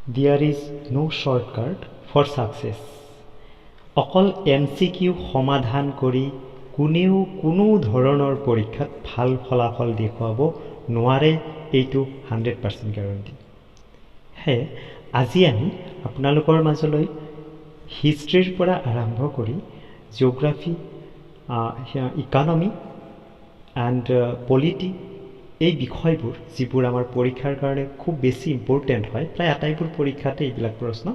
There is no shortcut for success. অকল MCQ সমাধান কৰি কোনেও কোনো ধৰণৰ পৰীক্ষাত ভাল ফলাফল দেখুৱাব নোৱাৰে, এইটো 100% গ্যাৰান্টি। হে আজি আমি আপোনালোকৰ মাজলৈ হিষ্ট্ৰীৰ পৰা আৰম্ভ কৰি জিঅ'গ্ৰাফি, ইকনমি এণ্ড পলিটি, এই বিষয়বোৰ যিবোৰ আমাৰ পৰীক্ষাৰ কাৰণে খুব বেছি ইম্পৰ্টেণ্ট হয়, প্ৰায় আটাইবোৰ পৰীক্ষাতে এইবিলাক প্ৰশ্ন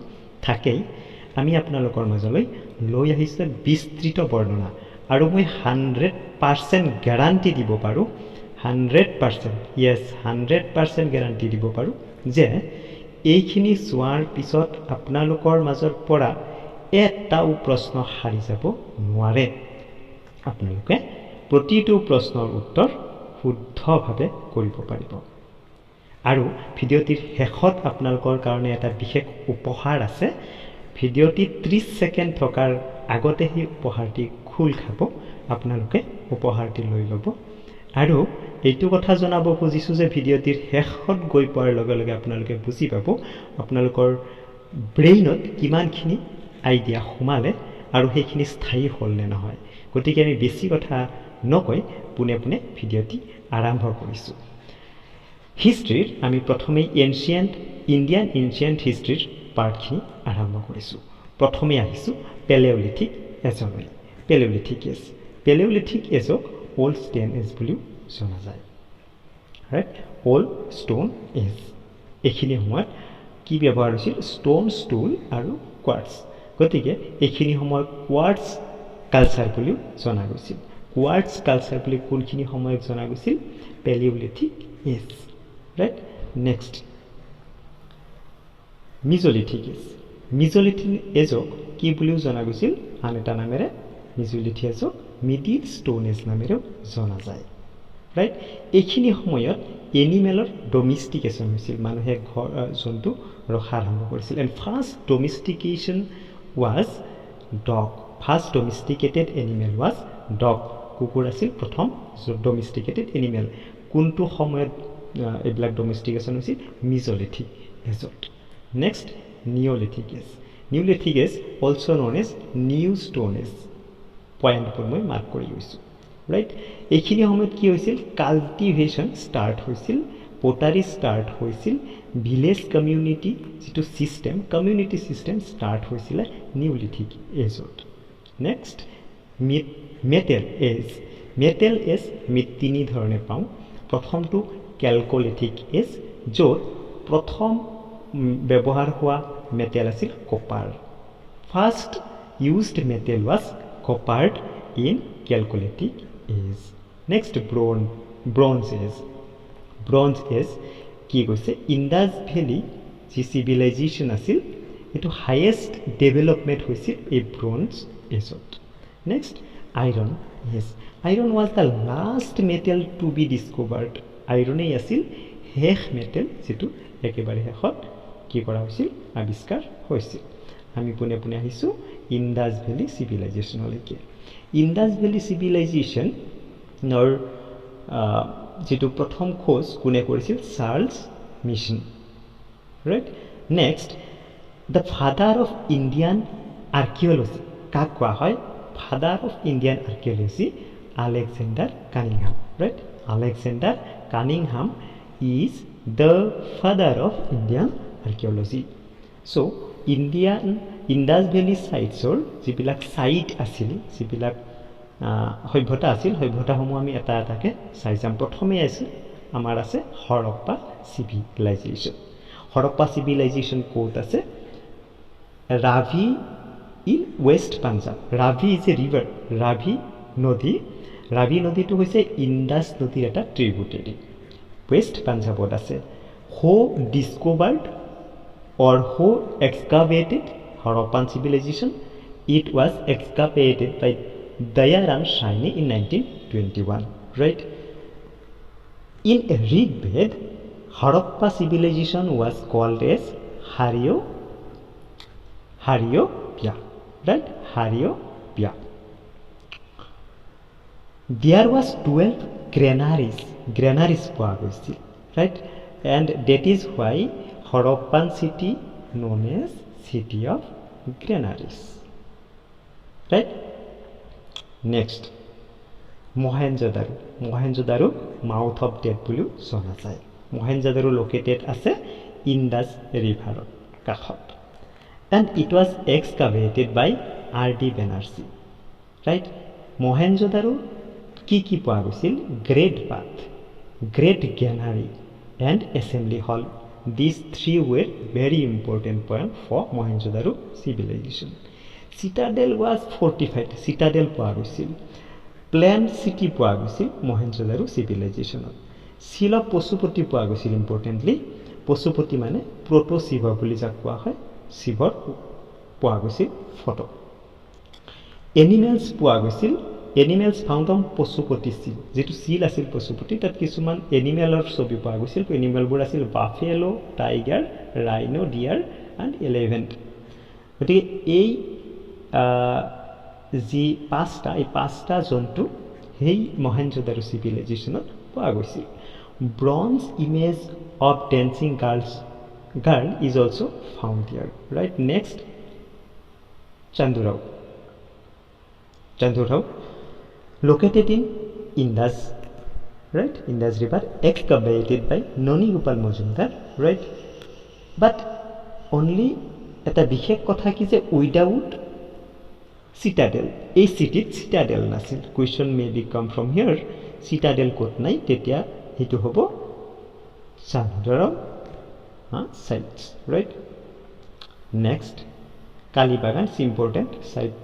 থাকেই, আমি আপোনালোকৰ মাজলৈ লৈ আহিছোঁ বিস্তৃত বৰ্ণনা। আৰু মই 100% গ্যাৰান্টি দিব পাৰোঁ, 100% গ্যাৰান্টি দিব পাৰোঁ যে এইখিনি চোৱাৰ পিছত আপোনালোকৰ মাজৰ পৰা এটাও প্ৰশ্ন হাৰি যাব নোৱাৰে। আপোনালোকে প্ৰতিটো প্ৰশ্নৰ উত্তৰ শুদ্ধভাৱে কৰিব পাৰিব। আৰু ভিডিঅ'টিৰ শেষত আপোনালোকৰ কাৰণে এটা বিশেষ উপহাৰ আছে। ভিডিঅ'টি 30 ছেকেণ্ড থকাৰ আগতে সেই উপহাৰটি খোল খাব, আপোনালোকে উপহাৰটি লৈ ল'ব। আৰু এইটো কথা জনাব খুজিছোঁ যে ভিডিঅ'টিৰ শেষত গৈ পোৱাৰ লগে লগে আপোনালোকে বুজি পাব আপোনালোকৰ ব্ৰেইনত কিমানখিনি আইডিয়া সোমালে আৰু সেইখিনি স্থায়ী হ'ল নে নহয়। গতিকে আমি বেছি কথা নকৈ পোনে পোনে ভিডিঅ'টি আৰম্ভ কৰিছোঁ। হিষ্ট্ৰীৰ আমি প্ৰথমেই ইণ্ডিয়ান এনচিয়েণ্ট হিষ্ট্ৰীৰ পাৰ্টখিনি আৰম্ভ কৰিছোঁ। প্ৰথমে আহিছোঁ পেলেঅলিথিক এজলৈ। পেলেঅলিথিক এজক অল্ড ষ্টোন এজ বুলিও জনা যায়। Right, old stone age. এইখিনি সময়ত কি ব্যৱহাৰ হৈছিল? ষ্টোন, ষ্টুল আৰু কোৱাৰ্টছ। গতিকে এইখিনি সময়ত কোৱাৰ্টছ কালচাৰ বুলিও জনা গৈছিল। কোৱাৰ্টছ কালচাৰ বুলি কোনখিনি সময়ত জনা গৈছিল? Palaeolithic age. Right, next Mesolithic age. Mesolithic এজক কি বুলিও জনা গৈছিল? আন এটা নামেৰে মিজলিথিক এজক মিডিল ষ্টোন এজ নামেৰেও জনা যায়। ৰাইট, এইখিনি সময়ত এনিমেলৰ ডমিষ্টিকেশ্যন হৈছিল, মানুহে জন্তু ৰখা আৰম্ভ কৰিছিল। And first domestication was dog. First domesticated animal was dog. কুকুৰ আছিল প্ৰথম ডমিষ্টিকেটেড এনিমেল। কোনটো সময়ত এইবিলাক ডমিষ্টিকেশ্যন হৈছিল? মিজলিথিক এজত। Next Neolithic age. Neolithic age also' known age new stone age. পইণ্টবোৰ মই মাৰ্ক কৰি গৈছোঁ। ৰাইট, এইখিনি সময়ত কি হৈছিল? কাল্টিভেশ্যন ষ্টাৰ্ট হৈছিল, পটাৰী ষ্টাৰ্ট হৈছিল, ভিলেজ কমিউনিটি যিটো ছিষ্টেম, কমিউনিটি ছিষ্টেম ষ্টাৰ্ট হৈছিলে নিঅলিথিক এজত। Next metal age. Metal age আমি তিনি ধৰণে পাওঁ। প্ৰথমটো কেলকলিথিক এজ, য'ত প্ৰথম ব্যৱহাৰ হোৱা মেটেল আছিল copper. First used metal was copper in Chalcolithic age. Next bronze age. Bronze age কি কৈছে? ইণ্ডাছ ভেলী যি চিভিলাইজেশ্যন আছিল, এইটো হায়েষ্ট ডেভেলপমেণ্ট হৈছিল এই ব্ৰঞ্জ এজত। Next iron age. Iron was the last metal to be discovered. আইৰণেই আছিল শেষ মেটেল যিটো একেবাৰে শেষত কি কৰা হৈছিল? আৱিষ্কাৰ হৈছিল। আমি পোনে পোনে আহিছোঁ ইণ্ডাছ ভেলী চিভিলাইজেশ্যনলৈকে। ইণ্ডাছ ভেলী চিভিলাইজেশ্যনৰ যিটো প্ৰথম খোজ কোনে কৰিছিল? Charles Masson. Right, next the father of Indian archaeology কাক কোৱা হয়? Father of Indian archaeology Alexander Cunningham. Right, Alexander Cunningham is the father of Indian archaeology. So' Indus valley চাইটছৰ যিবিলাক চাইট আছিল, যিবিলাক সভ্যতা আছিল, সভ্যতাসমূহ আমি এটা এটাকৈ চাই যাম। প্ৰথমে আমাৰ আছে হৰপ্পা চিভিলাইজেশ্যন। হৰপ্পা চিভিলাইজেশ্যন ক'ত আছে? Ravi in west Punjab. Ravi is a river. Ravi নদী। ৰাভি নদীটো হৈছে ইণ্ডাছ নদীৰ এটা ট্ৰিবিউটাৰী। ৱেষ্ট পাঞ্জাৱত আছে। হু discovered or who excavated Harappan civilization? It was excavated by Dayaram Shaini in 1921. Right? In a reed bed, Harappa civilization was called as Haryopya. Right? Haryopya. There was 12 granaries power. Right? And that is why Harappan city known as city of granaries. Right? Next, Mohenjo-daro. Mohenjo-daro mouth of death বুলিও জনা যায়. Mohenjo-daro located আছে Indus River কাষত. And it was excavated by R.D. Banerjee. Right? Mohenjo-daro কি পোৱা গৈছিল? Great bath, great granary and assembly hall. These three were very important points for Mohenjo-daro civilization. Citadel was fortified. Citadel পোৱা গৈছিল. Planned city পোৱা গৈছিল Mohenjo-daro civilization. Seal of Pashupati পোৱা গৈছিল importantly. Pashupati মানে proto Shiva বুলি যাক কোৱা হয়. শিৱৰ পোৱা গৈছিল ফটো. Animals পোৱা গৈছিল. Animals found on Pashupati seal. যেটো seal আছিল Pashupati তাত কিছুমান এনিমেলৰ ছবি পোৱা গৈছিল. এনিমেলবোৰ আছিল buffalo, tiger, rhino, deer and elephant. গতিকে এই যি পাঁচটা জন্তু সেই মহেঞ্জোদাৰো চিভিলাইজেশ্যনত পোৱা গৈছিল. Bronze image of dancing girl is also found here. Right? Next, Chandurao located in Indus, right? Indus River, excavated by Noni Gopal Majumdar, right? But only এটা বিশেষ কথা কি যে without citadel. A city citadel nasil. Question may be come from here. Citadel kot nai tetia hitu hobo Chandurao sites, right? Next, Kalibagan is important site.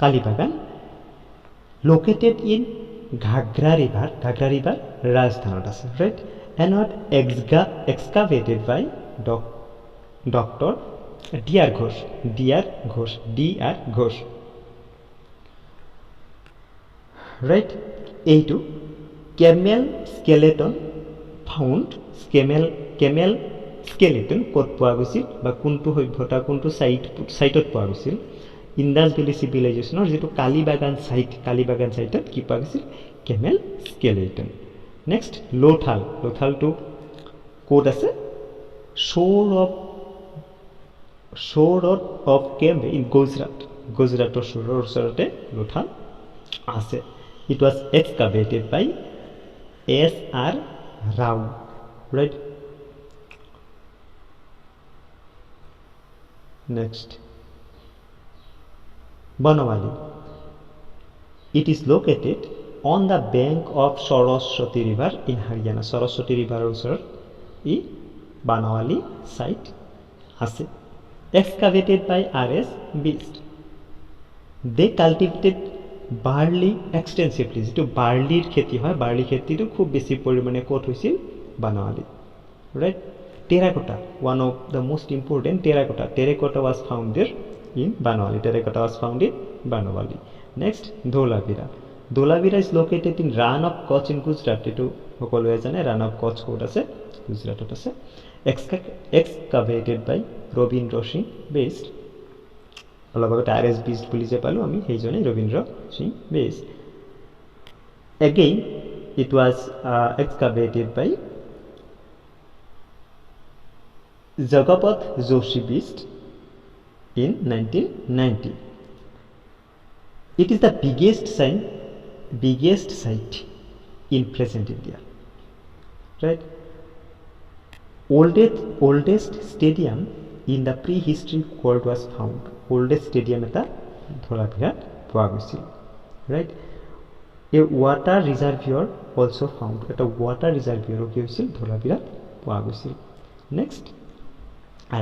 Kalibagan located in Ghagra River. Ghagra River Rajasthanot ase, right? And not excavated by Dr. D.R. Ghosh. Right? A2, camel skeleton found. Camel skeleton ক'ত পোৱা গৈছিল বা কোনটো সভ্যতা কোনটো সাইটত পোৱা গৈছিল? Indas valley চিভিলাইজেশ্যনৰ যেটো কালিবাগান সাইটত কি পোৱা গৈছিল? camel skeleton. Next, Lothal to ক'ত আছে? Shore of Camp in Gujarat shore osorate Lothal ase. It was excavated by S.R. Rao, right? Next, Banawali. It is located on the bank of Saraswati River in Haryana. Saraswati River osor e Banawali site ase. Excavated by R.S. Beast. They cultivated barley extensively. যেটো বার্লির খেতি হয়, barley খেতিটো খুব বেশি পরিমাণে coat হইছিল বানাওয়ালি. Right? Terracotta, one of the most important terracotta was found there in Banawali. Terracotta was found in Banawali. Next, Dholavira is located in Rann of Kutch in Gujarat. এটো সকলোৱে জানে Rann of Kutch ক'ত আছে? গুজৰাটত আছে. Excavated by Robindra Singh Best. অলপ আগতে RS Beast বুলি যে পালো আমি সেইজনে Rabindra Singh best. Again, it was excavated by Jagapath Joshi Beast in 1990. It is the biggest site in present India. Right? Oldest stadium in the prehistory world was found. Oldest stadium eta Dholavira পোৱা গৈছিল. Right? A water reservoir also found. Eta water reservoir কি হৈছিল Dholavira পোৱা গৈছিল. Next,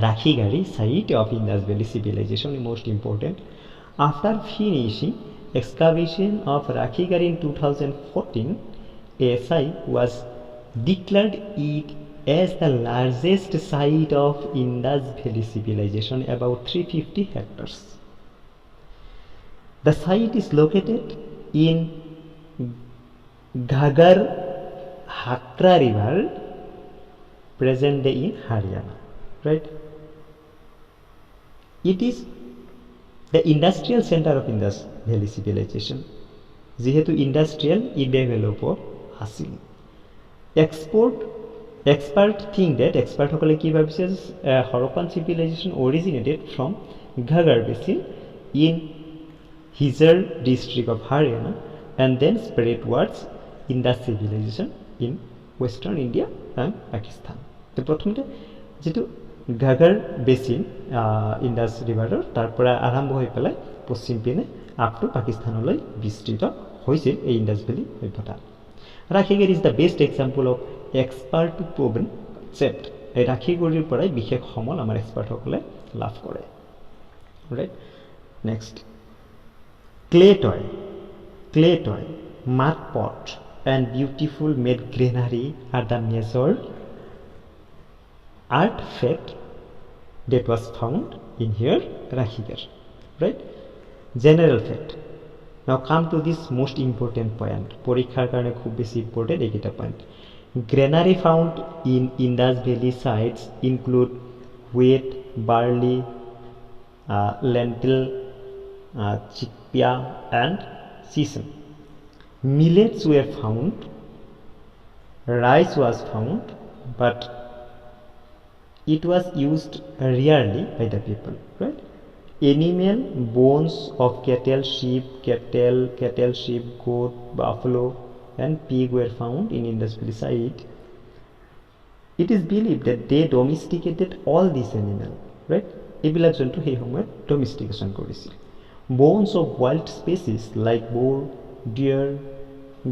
Rakhigari site of Indus Valley civilization, most important. After finishing excavation of Rakhigari in 2014, ASI was declared it as the largest site of Indus Valley civilization, about 350 hectares. The site is located in Ghagar-Hakra River, present day in Haryana. Right? It is the industrial center of Indus Valley civilization. যেহেতু industrial ই develop আছিল. Experts think that সকলে কি ভাবিছে Harappan civilization originated from Ghaggar Basin in Hizar district of Haryana and then spread towards Indus civilization in western India and Pakistan. তো প্রথমতে যেটো Ghaggar Basin Indus river তাৰ পৰা আৰম্ভ হৈ পেলাই পশ্চিম পিনে আপ টু পাকিস্তানলৈ বিস্তৃত হৈছিল এই ইন্দাস ভ্যালি সভ্যতা। ৰাখিগড় is the best example of expert proven concept. এই ৰাখিগড়িৰ পৰাই বিশেষ সমল আমাৰ এক্সপাৰ্ট সকলে লাভ কৰে। Right, next clay toy, mud pot and beautiful made granary are the major artifact that was found in here Rakhigarh. Right, general fact. Now come to this most important point. পরীক্ষার কারণে খুব বেশি important এইটা point. Granary found in Indus Valley sites include wheat, barley, lentil, chickpea and sesame. Millets were found, rice was found, but it was used rarely by the people. Right? Animal bones of cattle, sheep, goat, buffalo and pig were found in Indus Valley site. It is believed that they domesticated all these animals. Right? এইবিলাক জন্তু সেই সময়ত ডমিষ্টিকেশ্যন কৰিছিল। Bones of wild species like boar, deer,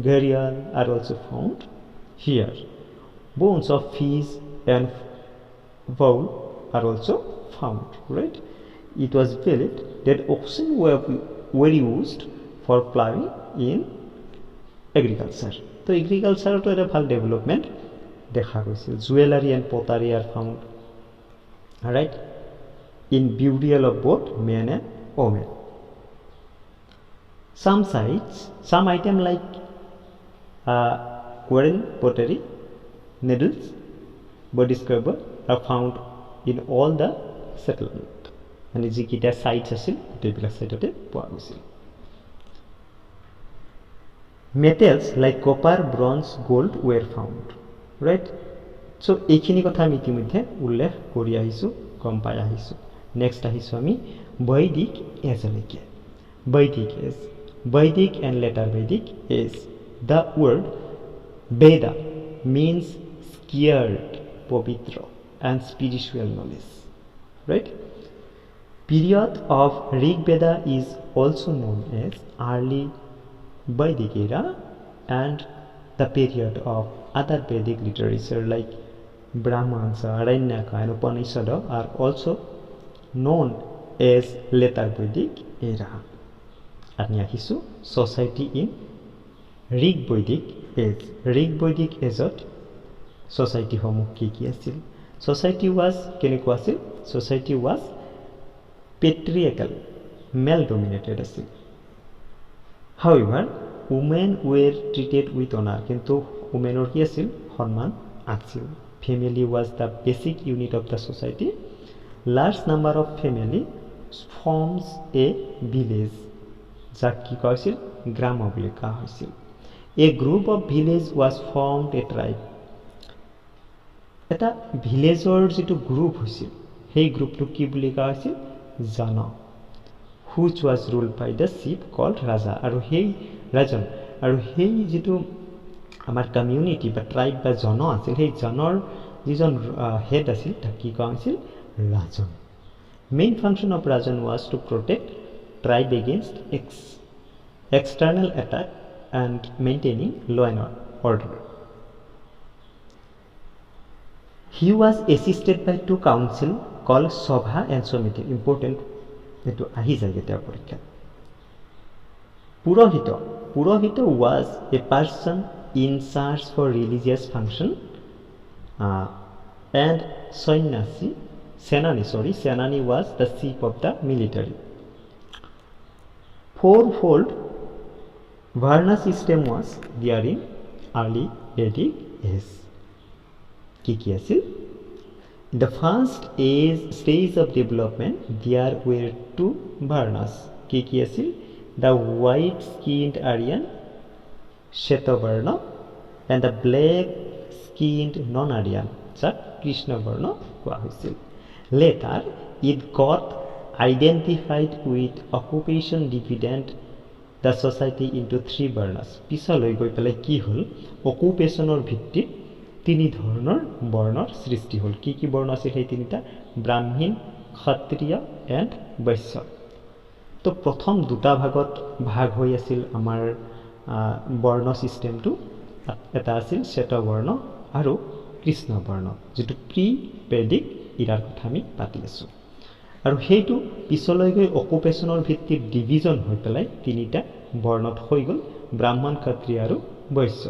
gharial are also found here. Bones of fish and fowl are also found. Right? It was believed that oxen were used for plowing in agriculture. So agriculture to a ভাল development দেখা গৈছিল। Jewelry and pottery are found. Alright, in burial of both men and women. Some sites, some item like quarrel pottery, needles, body scrubber are found in all the settlement. মানে যিকেইটা sites আছিল গোটেইবিলাক সাইটতে পোৱা গৈছিল। Metals like copper, bronze, gold were found. Right, so এইখিনি কথা আমি ইতিমধ্যে উল্লেখ কৰি আহিছোঁ, গম পাই আহিছোঁ। নেক্সট আহিছোঁ আমি বৈদিক এজলৈকে। বৈদিক এজ, বৈদিক এণ্ড লেটাৰ বৈদিক as. The word Vedha means স্কিয়াৰ্ড, পবিত্ৰ and spiritual knowledge. Right, period of Rig Veda is also known as early Vedic era, and the period of other Vedic literature like Brahmans, Aranyaka and Upanishad are also known as later Vedic era. Ani ahisu society in Rig Vedic age. Rig Vedic age society homu ki asil? Society was kenekwa asil? Society was patriarchal, male dominated asil. However, women were treated with honor, kintu women or ki asil? Honman asil. Family was the basic unit of the society. Large number of family forms a village. Jak ki koa hoisil? Grama boli koa hoisil. A group of village was formed a tribe. Eta villageor jitu group hoisil, hei group to ki boli koa hoisil? Jana, which was ruled by the chief called Raja. Aru hei rajan, aru hei jitu amar community ba tribe ba jana asil, hei janor jijon head asil ta ki koa hoisil? Rajan. Main function of Rajan was to protect tribe against external attack and maintaining law and order. He was assisted by two council called Sabha and Samiti. Important etu ahi jay eta porikha. Purohito was a person in charge for religious function, and Senani was the chief of the military. Fourfold Varna system was there in early Vedic age. Ki asil? In the first stage of development, there were two Varnas. Ki asil? The white-skinned Aryan Shetavarna and the black skinned non Aryan, যাক কৃষ্ণ বৰ্ণ কোৱা হৈছিল। Later it got identified with occupation dividend the society into 3 বৰ্ণাছ। পিছলৈ গৈ পেলাই কি হ'ল, অকুপেশ্যনৰ ভিত্তিত 3 ধৰণৰ বৰ্ণৰ সৃষ্টি হ'ল। কি কি বৰ্ণ আছিল সেই 3টা? ব্ৰাহ্মণ, ক্ষত্ৰিয় এণ্ড বৈশ্য। তো প্ৰথম 2টা ভাগত ভাগ হৈ আছিল আমাৰ বৰ্ণ ছিষ্টেমটো। এটা আছিল শ্বেতবৰ্ণ আৰু কৃষ্ণ বৰ্ণ, যিটো প্ৰি বেদিক ইৰাৰ কথা আমি পাতি আছোঁ। আৰু সেইটো পিছলৈ গৈ অকুপেশ্যনৰ ভিত্তিত ডিভিজন হৈ পেলাই 3টা বৰ্ণত হৈ গ'ল, ব্ৰাহ্মণ, ক্ষত্ৰিয় আৰু বৈশ্য।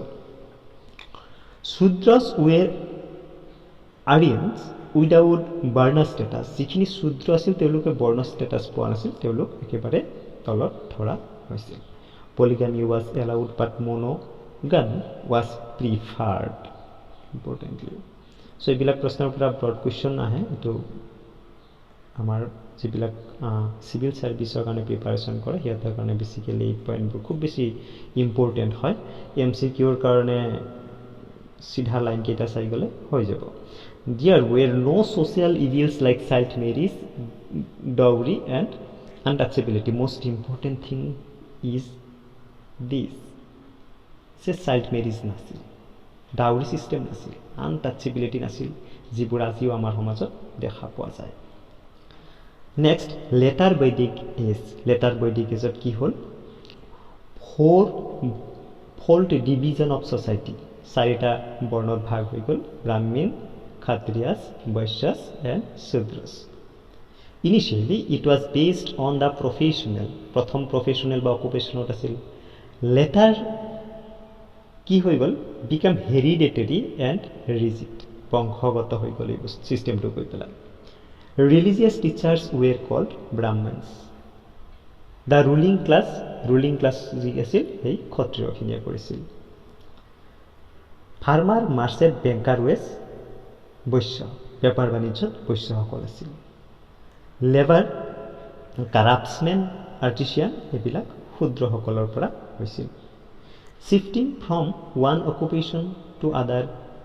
শূদ্ৰছ ৱেৰ আৰিয়ানছ উইদাউট বৰ্ণ ষ্টেটাছ। যিখিনি শূদ্ৰ আছিল তেওঁলোকে বৰ্ণ ষ্টেটাছ পোৱা নাছিল, তেওঁলোক একেবাৰে তলত ধৰা হৈছিল। Polygamy was allowed but monogamy was preferred, importantly. So' এইবিলাক প্ৰশ্নৰ পৰা ব্ৰড কুৱেশ্যন আহে। এইটো আমাৰ যিবিলাক চিভিল ছাৰ্ভিচৰ কাৰণে প্ৰিপাৰেশ্যন কৰে সিহঁতৰ কাৰণে বেছিকেলি এই পইণ্টবোৰ খুব বেছি ইম্পৰ্টেণ্ট হয়। MCQৰ কাৰণে চিধা লাইনকেইটা চাই গ'লে হৈ যাব। There were no social evils like child marriage, dowry and untouchability. Most important thing is this. সে চাইল্ড মেৰিজ নাছিল, ডাউৰি ছিষ্টেম নাছিল, আনটাচেবিলিটি নাছিল, যিবোৰ আজিও আমাৰ সমাজত দেখা পোৱা যায়। নেক্সট, লেটাৰ বৈদিক এজ। লেটাৰ বৈদিক এজত কি হ'ল? 4 ফল্ড ডিভিজন অফ ছ'চাইটি, 4টা বৰ্ণত ভাগ হৈ গ'ল, Brahman, Kshatriyas, Vaishyas and Shudras. Initially it was based on the professional. প্ৰথম প্ৰফেশ্যনেল বা অকুপেশ্যনত আছিল। লেটাৰ কি হৈ গ'ল? বিকাম হেৰিডেটেৰী এণ্ড ৰিজিড, বংশগত হৈ গ'ল এই ছিষ্টেমটো গৈ পেলাই। Religious teachers were called Brahmans. The ruling class যি আছিল সেই ক্ষত্ৰিয়খিনিয়ে কৰিছিল। Farmer, merchant, banker was Vaishya, বেপাৰ বাণিজ্যত বৈশ্যসকল আছিল। লেবাৰ, ক্ৰাফ্টছমেন, আৰ্টিচিয়ান এইবিলাক শূদ্ৰসকলৰ পৰা হৈছিল। Shifting from one occupation to other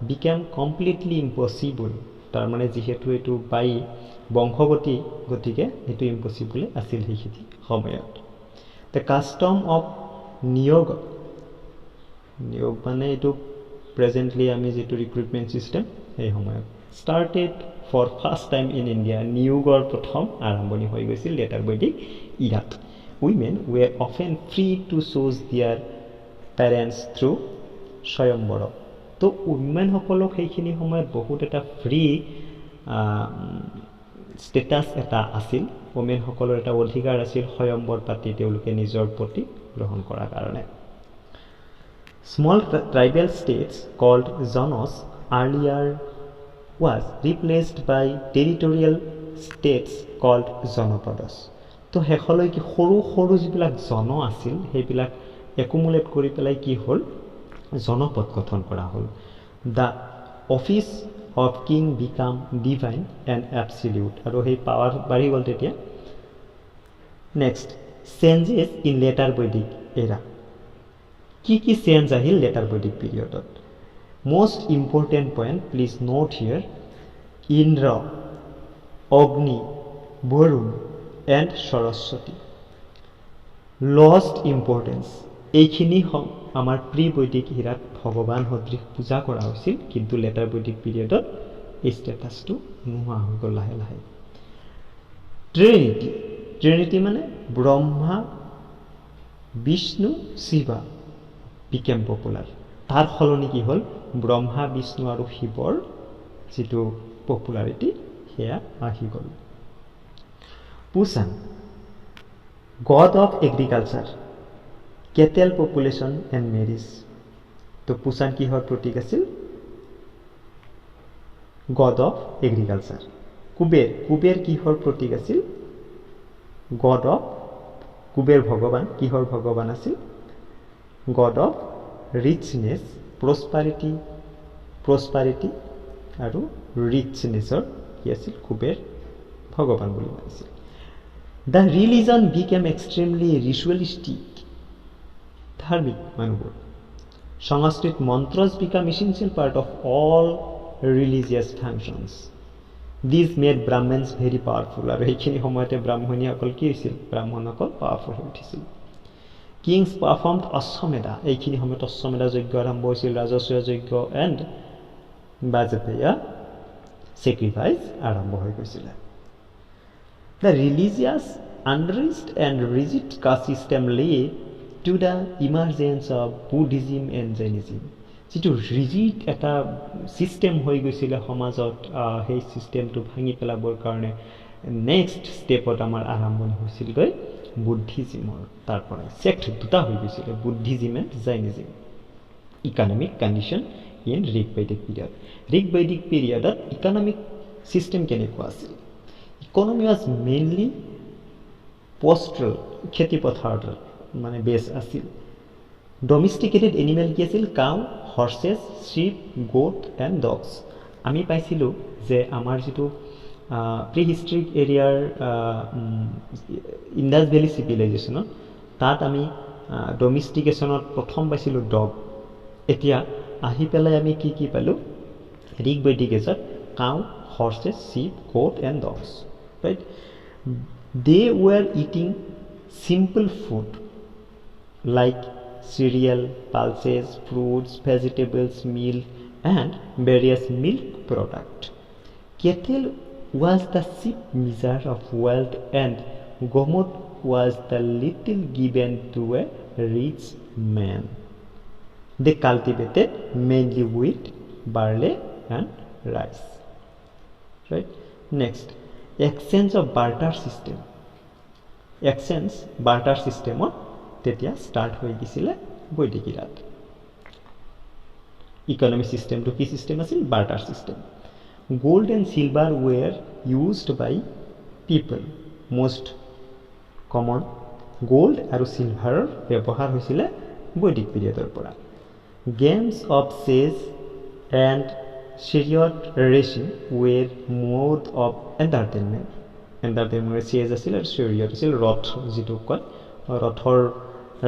became completely impossible. তাৰমানে যিহেতু এইটো বাই বংশগতি, গতিকে এইটো ইম্পচিবল আছিল সেইখিনি সময়ত। দ্য কাষ্টম অফ নিয়োগ মানে এইটো প্ৰেজেণ্টলি আমি যিটো ৰিক্ৰুটমেণ্ট ছিষ্টেম সেই সময়ত started for first time in India. নিয়োগৰ প্ৰথম আৰম্ভণি হৈ গৈছিল লেটাৰ বৈদিক ইৰাত। Women were often free to choose their parents through swayamvar. তো উইমেনসকলক সেইখিনি সময়ত বহুত এটা ফ্ৰী ষ্টেটাছ এটা আছিল, ওমেনসকলৰ এটা অধিকাৰ আছিল স্বয়ম্বৰ পাতি তেওঁলোকে নিজৰ প্ৰতি গ্ৰহণ কৰাৰ কাৰণে। Small tribal states called Janas earlier was replaced by territorial states called Janapadas. তো শেষলৈকে সৰু সৰু যিবিলাক জন আছিল সেইবিলাক একুমুলেট কৰি পেলাই কি হ'ল? জনপদ গঠন কৰা হ'ল। The office of king became divine and absolute, আৰু সেই পাৱাৰ বাঢ়ি গ'ল তেতিয়া। নেক্সট, চেঞ্জেছ ইন লেটাৰ বৈদিক এৰা। কি কি চেঞ্জ আহিল লেটাৰ বৈদিক পিৰিয়ডত? most important point, please note here, Indra, Agni, Varun and Saraswati lost importance. এইখিনি আমাৰ প্ৰি বৈদিক ইৰাত ভগৱান সদৃশ পূজা কৰা হৈছিল, কিন্তু লেটাৰ বৈদিক পিৰিয়ডত এই ষ্টেটাছটো নোহোৱা হৈ গ'ল লাহে লাহে। ট্ৰিনিটি মানে ব্ৰহ্মা, বিষ্ণু, শিৱা বিকেম পপুলাৰ। তাৰ সলনি কি হ'ল? ব্ৰহ্মা, বিষ্ণু আৰু শিৱৰ যিটো পপুলাৰিটি সেয়া আহি গ'ল। Pushan, god of agriculture, cattle population and marriage. তো পুষান কিহৰ প্ৰতীক আছিল? God of agriculture. কুবেৰ কিহৰ প্ৰতীক আছিল? গড অফ, কুবেৰ ভগৱান কিহৰ ভগৱান আছিল? গড অফ ৰিচনেছ, প্ৰস্পাৰিটি আৰু ৰিচনেছৰ কি আছিল? কুবেৰ ভগৱান বুলি মানিছিল। দ্য ৰিলিজন বিকেম এক্সট্ৰিমলি ৰিচুৱেলিষ্টিক, ধাৰ্মিক মানুহবোৰ। Sanskrit mantras become essential part of all religious functions. These made Brahmins very powerful. আৰু এইখিনি সময়তে ব্ৰাহ্মণীসকল কি হৈছিল ব্ৰাহ্মণসকল পাৱাৰফুল হৈ উঠিছিল Kings performed Ashwamedha এইখিনি সময়ত অশ্বমেধা যজ্ঞ আৰম্ভ হৈছিল ৰাজস্ব যজ্ঞ and বাজপেয়ী sacrifice আৰম্ভ হৈ গৈছিল The religious unrest and rigid caste system led to the emergence of Buddhism and Jainism যেটো ৰিজিড এটা সিস্টেম হৈ গৈছিল সমাজত সেই সিস্টেমটো ভাঙি পেলাবৰ কাৰণে নেক্সট স্টেপত আমাৰ আৰম্ভণি হৈছিল গৈ বুদ্ধিজমৰ তাৰ পৰা সেক্ট দুটা হৈ গৈছিল Buddhism and Jainism economic condition in ঋগবৈদিক পিৰিয়ডত ইকনমিক সিস্টেম কেনেকুৱা আছিল ইকনমি was mainly pastoral খেতি পথাৰত মানে বেছ আছিল Domesticated animal কি আছিল cow, horses, sheep, goat and dogs. আমি পাইছিলো যে আমাৰ যেটো prehistoric এৰিয়াৰ Indus Valley civilization তাত আমি domesticationত প্ৰথম পাইছিলো dog. এতিয়া আহি পেলাই আমি কি পালো ঋগবৈদিক এজত cow, horses, sheep, goat and dogs. Right? They were eating simple food like cereal, pulses, fruits, vegetables, milk, and various milk products. Cattle was the chief measure of wealth, and gomot was the little given to a rich man. They cultivated mainly wheat, barley, and rice. Right? Next, exchange of barter system. Exchange barter system তেতিয়া start হৈ গিছিল বৈদিক ইৰাত economy সিস্টেমটো কি system আছিল barter system gold and silver were used by people most common gold আৰু সিলভাৰৰ ব্যৱহাৰ হৈছিল বৈদিক পিৰিয়ডৰ পৰা games of chase and chariot racing were mode of entertainment চেজ আছিল আৰু chariot আছিল ৰথ যেটো কয় ৰথৰ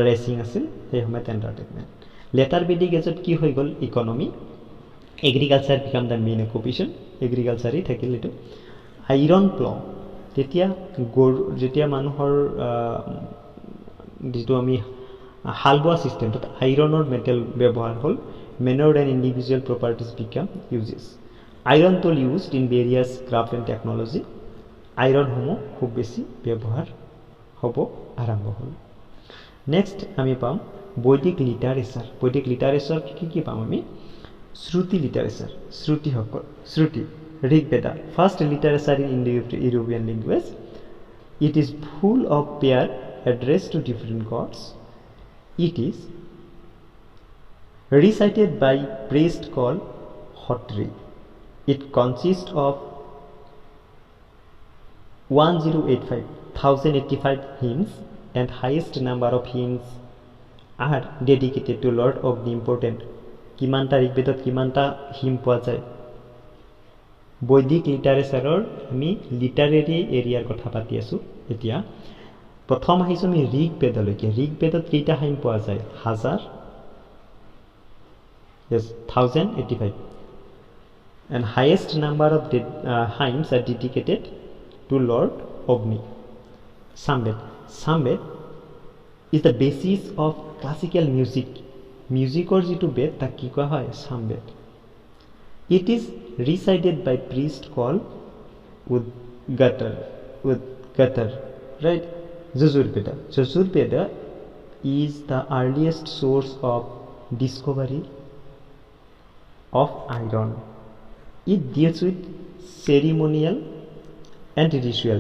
ৰেচিং আছিল এই সময়ত এন্টাৰটেইনমেন্ট লেটাৰ বেদিক এজত কি হৈ গল economy agriculture became the main occupation এগ্ৰিকালচাৰই থাকিল এটো আইৰন প্ল যেতিয়া মানুহৰ যেটো আমি হালবোৱা সিস্টেমত আইৰনৰ মেটেল ব্যৱহাৰ হল মেনৰ and individual properties became uses iron tool used in various craft and technology iron সমূহ খুব বেছি ব্যৱহাৰ হ'ব আৰম্ভ হল নেক্সট আমি পাম বৈদিক লিটাৰেচাৰ কি পাম আমি Shruti literature Shruti Rigveda first literature in European language it is full of prayer addressed to different gods it is recited by priest called hotri it consists of 1085 hymns and highest number of hymns are dedicated to Lord of the important kimanta ঋগবেদত kimanta hymn পোৱা যায় বৈদিক লিটাৰেচাৰৰ আমি literary এৰিয়াৰ কথা পাতি আছো এতিয়া প্ৰথম আহিছো আমি ঋগবেদলৈকে ঋগবেদত কেইটা hymn পোৱা যায় 1085 and highest number of hymns are dedicated to Lord Agni. Samved is the basis of classical music. Music or jitu bed tak ki koa hoy Samved. It is recited by priest called Udgatar, right? Jajurveda is the earliest source of discovery of iron. It deals with ceremonial and ritual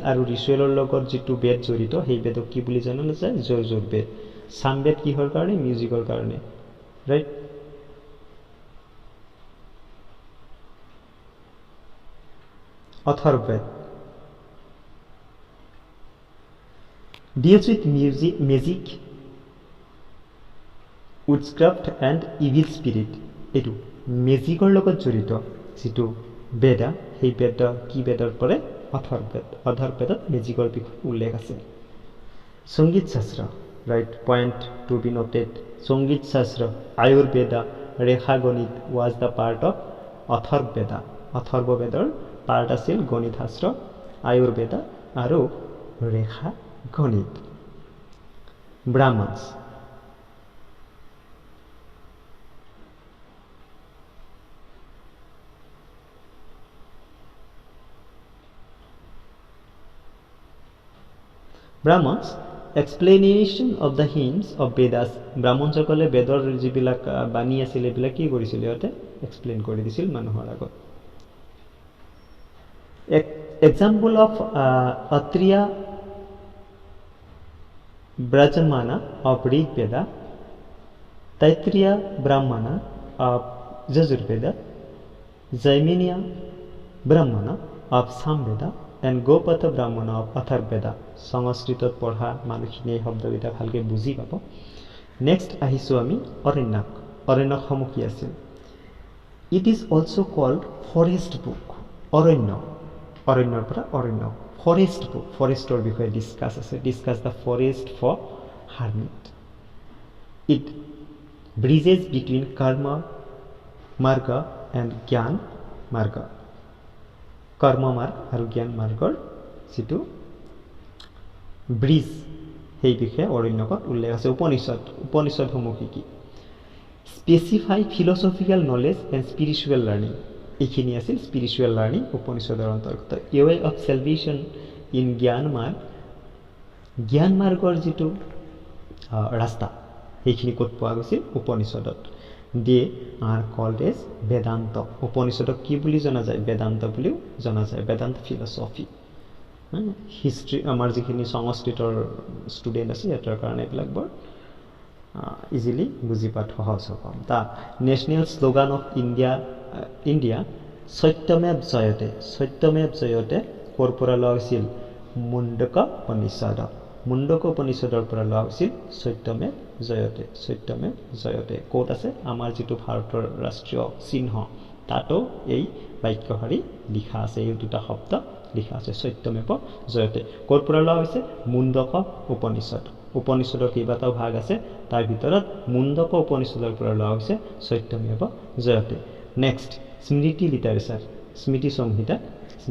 আৰু ৰিচুৱেলৰ লগত যেটো বেদ জড়িত সেই বেদক কি বুলি জানা যায় যজুৰ্বেদ সামবেদ কিহৰ কাৰণে মিউজিকৰ কাৰণে right Atharvaveda deals with magic witchcraft and evil spirit এটো মেজিকৰ লগত জড়িত যেটো বেদা সেই বেদ কি বেদৰ পৰে অথৰ্ববেদত মেজিকৰ বিষয়ে উল্লেখ আছে সংগীত শাস্ত্ৰ right point to be noted Songit Shastra, Ayurveda, Rekha Ganit was the part of Atharvaveda. Atharvaveda part asil Ganit Shastra, Ayurveda aru Rekha Ganit. Brahmans. Brahmans, explanation of the hymns of Vedas. Brahman সকলে বেদৰ যিবিলাক বাণী আছিল এইবিলাক কি কৰিছিল ইহঁতে explain কৰি দিছিল মানুহৰ আগত example of Atriya Brahmana of Rig Veda, Taitriya Brahmana of Yajurveda, Jaiminiya Brahmana of Samveda, and Gopatha Brahmana of Atharvaveda. সংস্কৃতত পঢ়া মানুহখিনিয়ে শব্দকেইটা ভালকে বুজি পাব নেক্সট আহিছো আমি অৰণ্যক অৰণ্যসমূহ কি আছিল it is also called forest book অৰণ্য অৰণ্যৰ পৰা অৰণ্য ফৰেষ্ট বুক ফৰেষ্টৰ বিষয়ে ডিসকাস আছে discuss the forest for hermit it bridges between karma marga and জ্ঞান মাৰ্গ কৰ্ম মাৰ্গ আৰু জ্ঞান মাৰ্গৰ যিটো ব্ৰিজ সেই বিষয়ে অৰণ্যকত উল্লেখ আছে উপনিষদসমূহ কি specify philosophical knowledge and spiritual learning এইখিনি আছিল স্পিৰিচুৱেল লাৰ্নিং উপনিষদৰ অন্তৰ্গত এ ৱে অফ সেলভেশন ইন জ্ঞান মাৰ্গৰ যিটো ৰাস্তা সেইখিনি ক'ত পোৱা গৈছিল উপনিষদত দে আৰ কল্ড এজ বেদান্ত উপনিষদক কি বুলি জনা যায় বেদান্ত বুলিও জনা যায় বেদান্ত ফিলসফি হিষ্ট্রি আমাৰ যিখিনি সংস্কৃতৰ ষ্টুডেণ্ট আছে এটাৰ কাৰণে এইবিলাক বৰ ইজিলি বুজি পাত সহজ হ'ব the national slogan of India Satyameva Jayate ক'ৰ পৰা লোৱা হৈছিল মুণ্ডক উপনিষদৰ পৰা লোৱা হৈছিল সত্যমেৱ জয়তে ক'ত আছে আমাৰ যিটো ভাৰতৰ ৰাষ্ট্ৰীয় চিহ্ন তাতো এই বাক্যশাৰী লিখা আছে এই দুটা শব্দ লিখা আছে সত্যমেৱ জয়তে ক'ৰ পৰা লোৱা হৈছে মুণ্ডক উপনিষদৰ কেইবাটাও ভাগ আছে তাৰ ভিতৰত মুণ্ডক উপনিষদৰ পৰা লোৱা হৈছে সত্যমেৱ জয়তে নেক্সট স্মৃতি লিটাৰেচাৰ স্মৃতি সংহিতা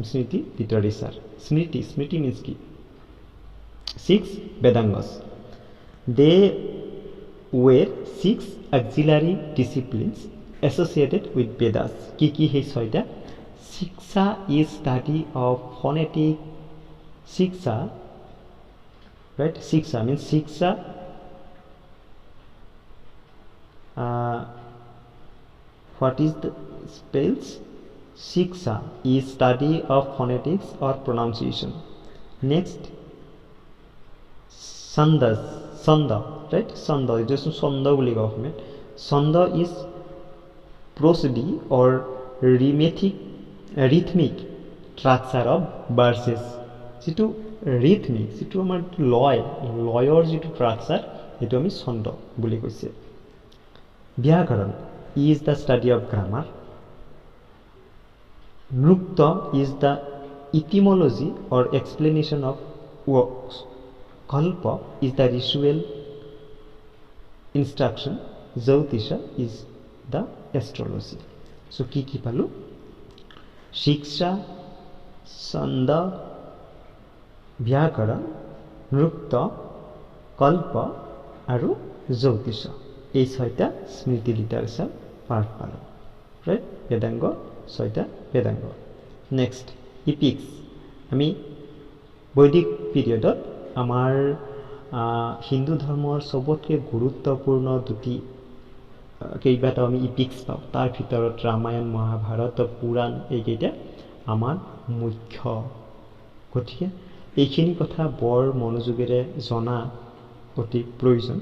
স্মৃতি লিটাৰেচাৰ স্মৃতি মিন্স কি 6 বেদাংগস they were 6 auxiliary disciplines associated with Vedas কি হে ছয়টা Shiksha is study of phonetic Shiksha, right? Shiksha means Shiksha what is the spells Shiksha is study of phonetics or pronunciation next Sanda right Sanda it is Sanda বুলি কওঁ আমি Sanda is prosody or rhythmic structure of verses যিটো rhythmic যিটো আমাৰ লয়ৰ যিটো structure এটো আমি ছন্দ বুলি কৈছে ব্যাকৰণ is the study of grammar nrukta is the etymology or explanation of words kalpa is the ritual instruction jyotisha is the astrology so কি পালো শিক্ষা ছন্দ ব্যাকৰণ নৃত্য কল্প আৰু জ্যোতিষ এই ছয়টা স্মৃতি লিটাৰেচাৰ পাৰ্ট পালো ৰাইট বেদাংগ ছয়টা বেদাংগ নেক্সট ইপিক্স আমি বৈদিক পিৰিয়ডত আমাৰ হিন্দু ধৰ্মৰ সবতকৈ গুৰুত্বপূৰ্ণ দুটি কেইবাটাও আমি ইপিক্স পাওঁ তাৰ ভিতৰত ৰামায়ণ মহাভাৰত পুৰাণ এইকেইটা আমাৰ মুখ্য গতিকে এইখিনি কথা বৰ মনোযোগেৰে জনা অতি প্ৰয়োজন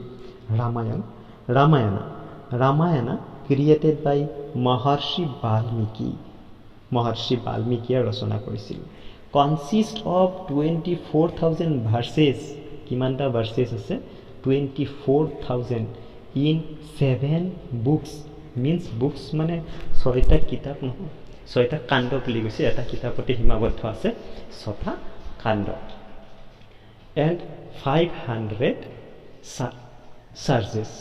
ৰামায়ণ ক্ৰিয়েটেড বাই মহৰ্ষি বাল্মীকিয়ে ৰচনা কৰিছিল কনসিষ্ট অফ 24,000 ভাৰ্চেছ কিমানটা ভাৰ্চেছ আছে 24,000 in 7 books means books মানে 6টা কিতাপ নহয় 6টা কাণ্ড বুলি কৈছে এটা কিতাপতে সীমাবদ্ধ আছে 6টা কাণ্ড and 500 surges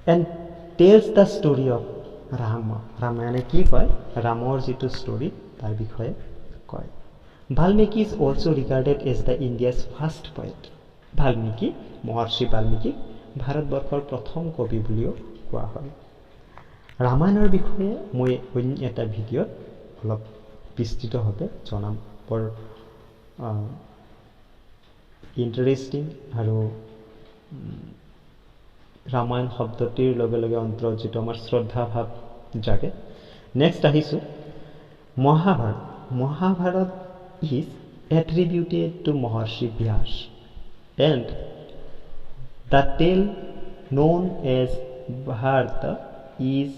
and tells the story of Rama. Ramayane ki koy? Ramor jitu story tar bikhoye koy. Valmiki is also regarded as the India's first poet. Valmiki, Maharshi Valmiki, ভাৰতবৰ্ষৰ প্ৰথম কবি বুলিও কোৱা হয়। ৰামায়ণৰ বিষয়ে মই অন্য এটা ভিডিঅ'ত অলপ বিস্তৃতভাৱে জনাম। বৰ ইণ্টাৰেষ্টিং আৰু ৰামায়ণ শব্দটিৰ লগে লগে অন্তৰত যিটো আমাৰ শ্ৰদ্ধা ভাৱ জাগে। নেক্সট আহিছোঁ Mahabharata. Mahabharata is attributed to Maharshi Vyas, and the tale known as Bharata is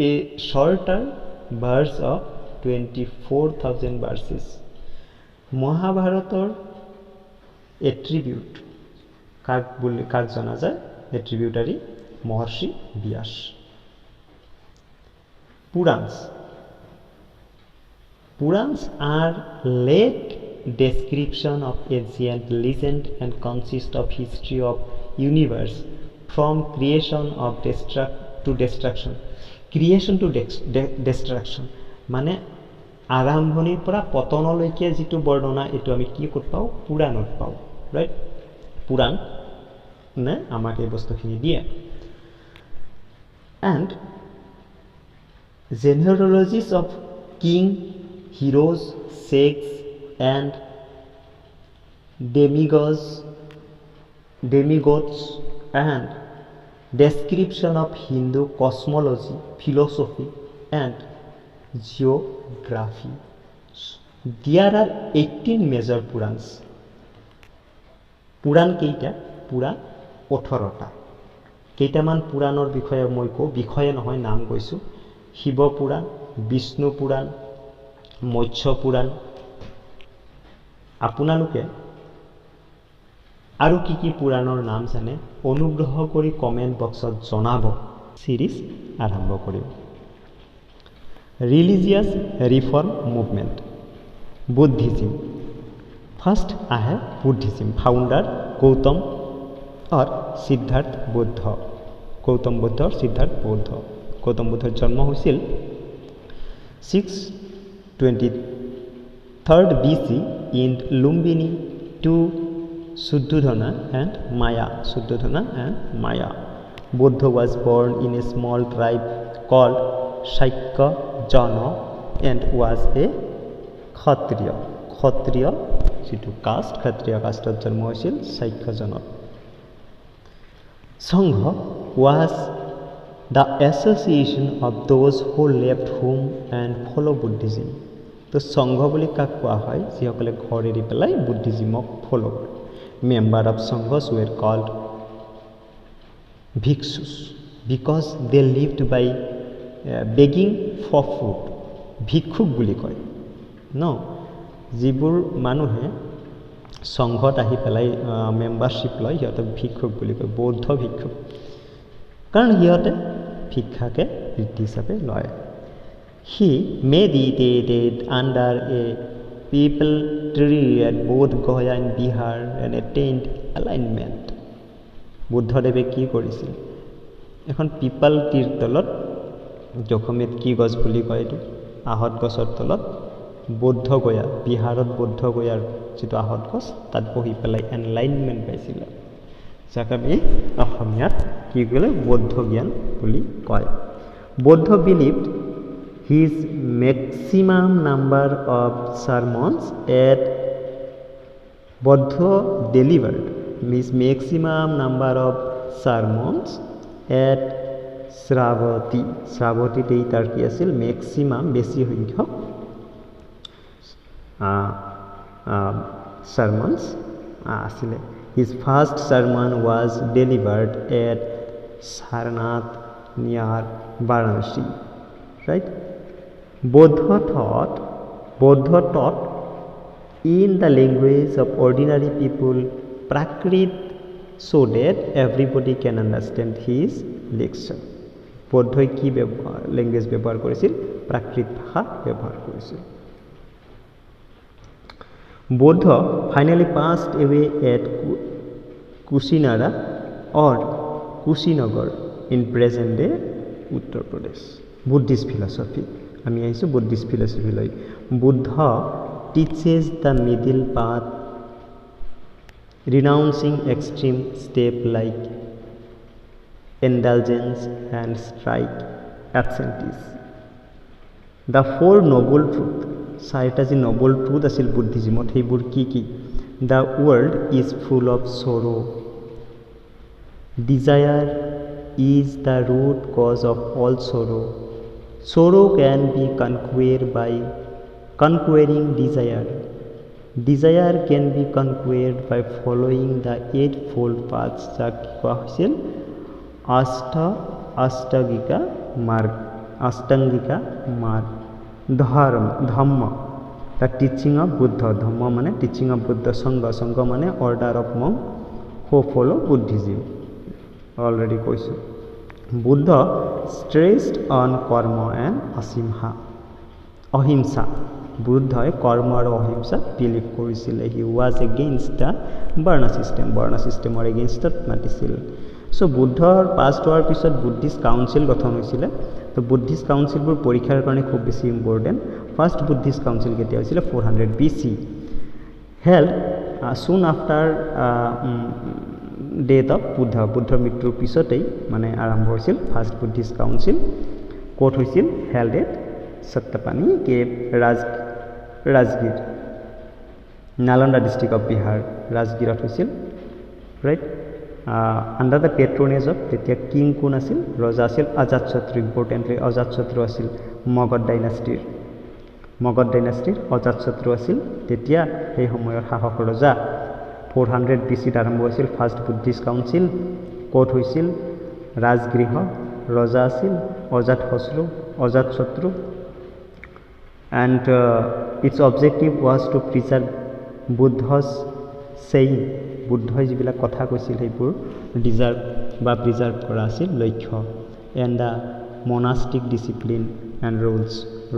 a shorter verse of 24,000 verses. Mahabharator attribute কাক জনা যায়? Attributary Maharshi Vyas. Purans are late description of ancient legend and consist of history of universe from creation of to destruction. Creation to destruction মানে আৰম্ভণিৰ পৰা পতনলৈকে যিটো বৰ্ণনা এটো আমি কি ক'ত পাও? পুৰাণত পাও, ৰাইট? পুৰাণ নে আমাক এই বস্তুখিনি দিয়ে। And genealogies of king, heroes, sects and demigods and description of Hindu cosmology, philosophy and geography. There are 18 major Purans. পুৰাণ কেইটা? পুৰাণ 18টা। কেইটামান পুৰাণৰ বিষয়ে মই কওঁ, বিষয়ে নহয় নাম কৈছোঁ। শিৱ পুৰাণ, বিষ্ণু পুৰাণ, মৎস্য পুৰাণ। আপোনালোকে আৰু কি কি পুৰাণৰ নাম জানে অনুগ্ৰহ কৰি কমেন্ট বক্সত জনাব। সিৰিজ আৰম্ভ কৰিম। Religious reform movement, Buddhism. First আহে বুদ্ধিজিম, ফাউণ্ডাৰ গৌতম और सिद्धार्थ बुद्ध। गौतम बुद्ध और सिद्धार्थ बुद्ध। गौतम बुद्धर जन्म হৈছিল 623 BC in Lumbini to Suddhodana and Maya. Buddha was born in a small tribe called Shaikya Jana and was a Kshatriya. Kshatriya যিটো কাষ্ট, ক্ষত্ৰিয় কাষ্টত জন্ম হৈছিল Shakya জনত। Sangha was the association of those who left home and follow Buddhism. তো সংঘ বুলি কাক কোৱা হয়? যিসকলে ঘৰ এৰি পেলাই বুদ্ধিজিমক ফলো কৰে। Member of Sanghas were called bhikshus because they lived by begging for food. ভিক্ষুক বুলি কয় ন, যিবোৰ মানুহে সংঘত আহি পেলাই মেম্বাৰশ্বিপ লয় সিহঁতক ভিক্ষুক বুলি কয়, বৌদ্ধ ভিক্ষুক। কাৰণ সিহঁতে ভিক্ষাকে বৃত্তি হিচাপে লয়। He meditated under a people tree at both Gaya and Bihar and attained alignment. বুদ্ধদেৱে কি কৰিছিল? এখন পিপল টিৰ তলত, অসমীয়াত কি গছ বুলি কয় এইটো? আহত গছৰ তলত বৌদ্ধ গয়া, বিহাৰত বৌদ্ধ গয়াৰ যিটো আহত গছ তাত বহি পেলাই এনলাইনমেণ্ট পাইছিল, যাক আমি অসমীয়াত কি ক'লে বৌদ্ধ জ্ঞান বুলি কয়। বৌদ্ধ believed his maximum number of sermons at Buddha delivered his maximum number of sermons at Shravati. Shravati তেই তাৰ কি আছিল? মেক্সিমাম, বেছি সংখ্যক sermons asile. His first sermon was delivered at Sarnath near Varanasi, right? Buddha taught in the language of ordinary people, Prakrit, so that everybody can understand his lecture. Buddha কি language ব্যবহার করেছিল? প্রাকৃত ভাষা ব্যবহার করেছিল। Buddha finally passed away at Kushinara or Kushinagar in present day Uttar Pradesh. Buddhist philosophy. আমি আহিছো Buddhist philosophy লৈ. Buddha teaches the middle path, renouncing extreme step like indulgence and strike absentees. The four noble truth. চাৰিটা যি noble truth আছিল বুদ্ধিজিমত সেইবোৰ কি কি? The world is full of sorrow. Desire is the root cause of all sorrow. Sorrow can be conquered by conquering desire. Desire can be conquered by following the eightfold paths যাক কোৱা হৈছিল অষ্টাংগিকা মাৰ্গ. Dhamma, the teaching of Buddha. Dhamma মানে teaching of Buddha. Sangha মানে order of monk who follow Buddhism. Already কৈছো. Buddha stressed on karma and ahimsa. Buddha karma আৰু ahimsa believe কৰিছিল. He was against the varna system. Varna system or against মাতিছিল. So বুদ্ধৰ past হোৱাৰ পিছত Buddhist council গঠন হৈছিল. তো বুদ্ধিষ্ট কাউন্সিলবোৰ পৰীক্ষাৰ কাৰণে খুব বেছি ইম্পৰ্টেণ্ট. ফাৰ্ষ্ট বুদ্ধিষ্ট কাউন্সিল কেতিয়া হৈছিল? 400 BC. Held soon after death of Buddha. বুদ্ধৰ মৃত্যুৰ পিছতেই মানে আৰম্ভ হৈছিল ফাৰ্ষ্ট বুদ্ধিষ্ট কাউন্সিল. ক'ত হৈছিল? Held at Sattapani Cave, Rajgir, Nalanda district of Bihar. Rajgirat হৈছিল. Right? Under the patronage of তেতিয়া কিং কোন আছিল? ৰজা আছিল অজাতশত্ৰু. ইম্পৰ্টেণ্টলি অজাতশত্ৰু আছিল মগধ ডাইনাষ্টিৰ অজাতশত্ৰু আছিল তেতিয়া সেই সময়ৰ শাসক ৰজা. 400 BC আৰম্ভ হৈছিল ফাৰ্ষ্ট বুদ্ধিষ্ট কাউন্সিল. ক'ত হৈছিল? ৰাজগৃহ. ৰজা আছিল অজাতশত্ৰু. and its objective was to preserve Buddha's saying. বুদ্ধই যিবিলাক কথা কৈছিল সেইবোৰ প্ৰিজাৰ্ভ কৰা আছিল লক্ষ্য. and the monastic discipline and rules.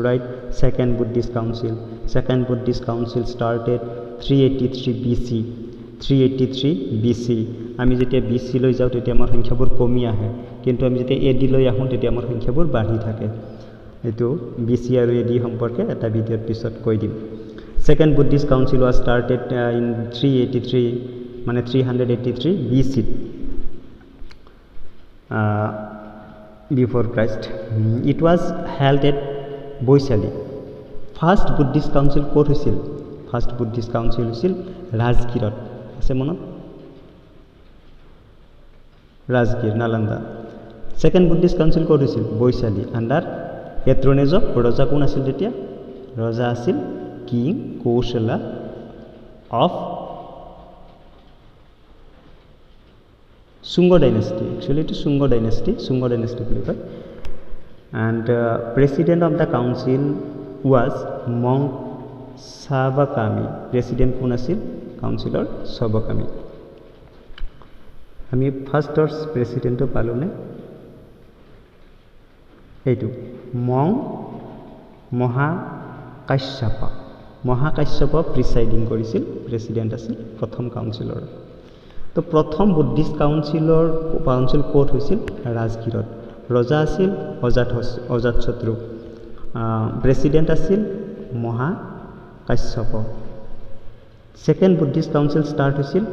Right? Second Buddhist Council started 383 BC. আমি যেতিয়া BC লৈ যাওঁ তেতিয়া আমাৰ সংখ্যাবোৰ কমি আহে, কিন্তু আমি যেতিয়া AD লৈ আহোঁ তেতিয়া আমাৰ সংখ্যাবোৰ বাঢ়ি থাকে. এইটো BC আৰু AD সম্পৰ্কে এটা ভিডিঅ'ৰ পিছত কৈ দিম. Second Buddhist Council was started in 383 BC before Christ. It was held at Boisali. First Buddhist Council ক'ত হৈছিল? First Buddhist Council হৈছিল ৰাজগিৰত. আছে মনত? Rajgir, Nalanda. Second Buddhist Council ক'ত হৈছিল? বৈশালী. আণ্ডাৰ পেট্ৰনেজ অফ ৰজা কোন আছিল তেতিয়া? ৰজা আছিল king Kaushala of Sunga dynasty. Actually it is Sunga dynasty বুলি কয়. And president of the council was monk Sabakami. President কোন আছিল? কাউন্সিলৰ Sabakami. আমি ফাৰ্ষ্টৰ প্ৰেসিডেন্টটো পালোনে? এইটো monk মহাকাশ্যপ প্ৰিসাইডিং কৰিছিল, প্ৰেসিডেন্ট আছিল প্ৰথম কাউন্সিলৰ. তো প্ৰথম বুদ্ধিষ্ট কাউন্সিল ক'ত হৈছিল? ৰাজগিৰত. ৰজা আছিল অজাতশত্ৰু. প্ৰেসিডেন্ট আছিল Mahakashyapa. Second Buddhist council start হৈছিল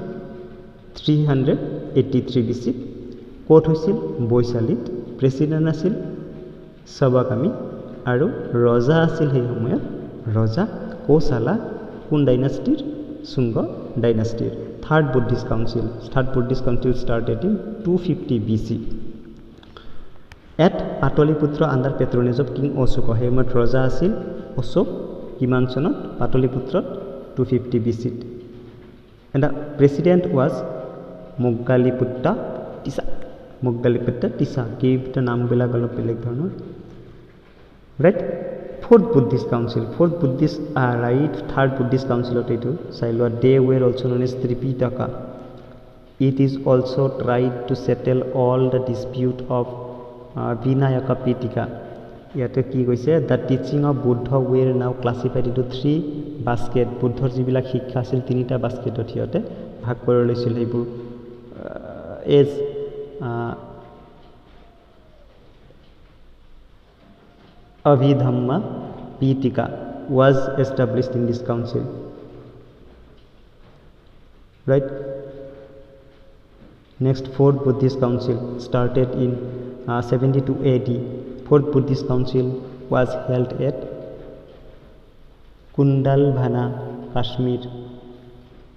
383 BC. ক'ত হৈছিল? বৈশালীত. প্ৰেসিডেন্ট আছিল সবাকামি আৰু ৰজা আছিল সেই সময়ত ৰজা কৌশলা. কোন ডাইনাষ্টিৰ? Shunga ডাইনাষ্টিৰ. Third Buddhist Council started in 250 BC at Pataliputra under patronage of King Ashoka. সেই সময়ত ৰজা আছিল অশোক. কিমান চনত? পাটলিপুত্ৰত 250 BC. and the president was Moggaliputta Tissa. কেইটা নামবিলাক অলপ বেলেগ ধৰণৰ. right? Third Buddhist Council এইটো চাই লোৱা. They were also known as Tripitaka. It is also tried to settle all the dispute of Vinayaka Pitika. ইয়াতে কি কৈছে? The teaching of Buddha were now classified into 3 baskets. বুদ্ধৰ যিবিলাক শিক্ষা আছিল 3টা বাস্কেটত সিহঁতে ভাগ কৰি লৈছিল। সেইবোৰ as Abhidhamma Pitika was established in this council, right? Next, Fourth Buddhist Council started in 72 AD. Fourth Buddhist Council was held at Kundalbhana, Kashmir.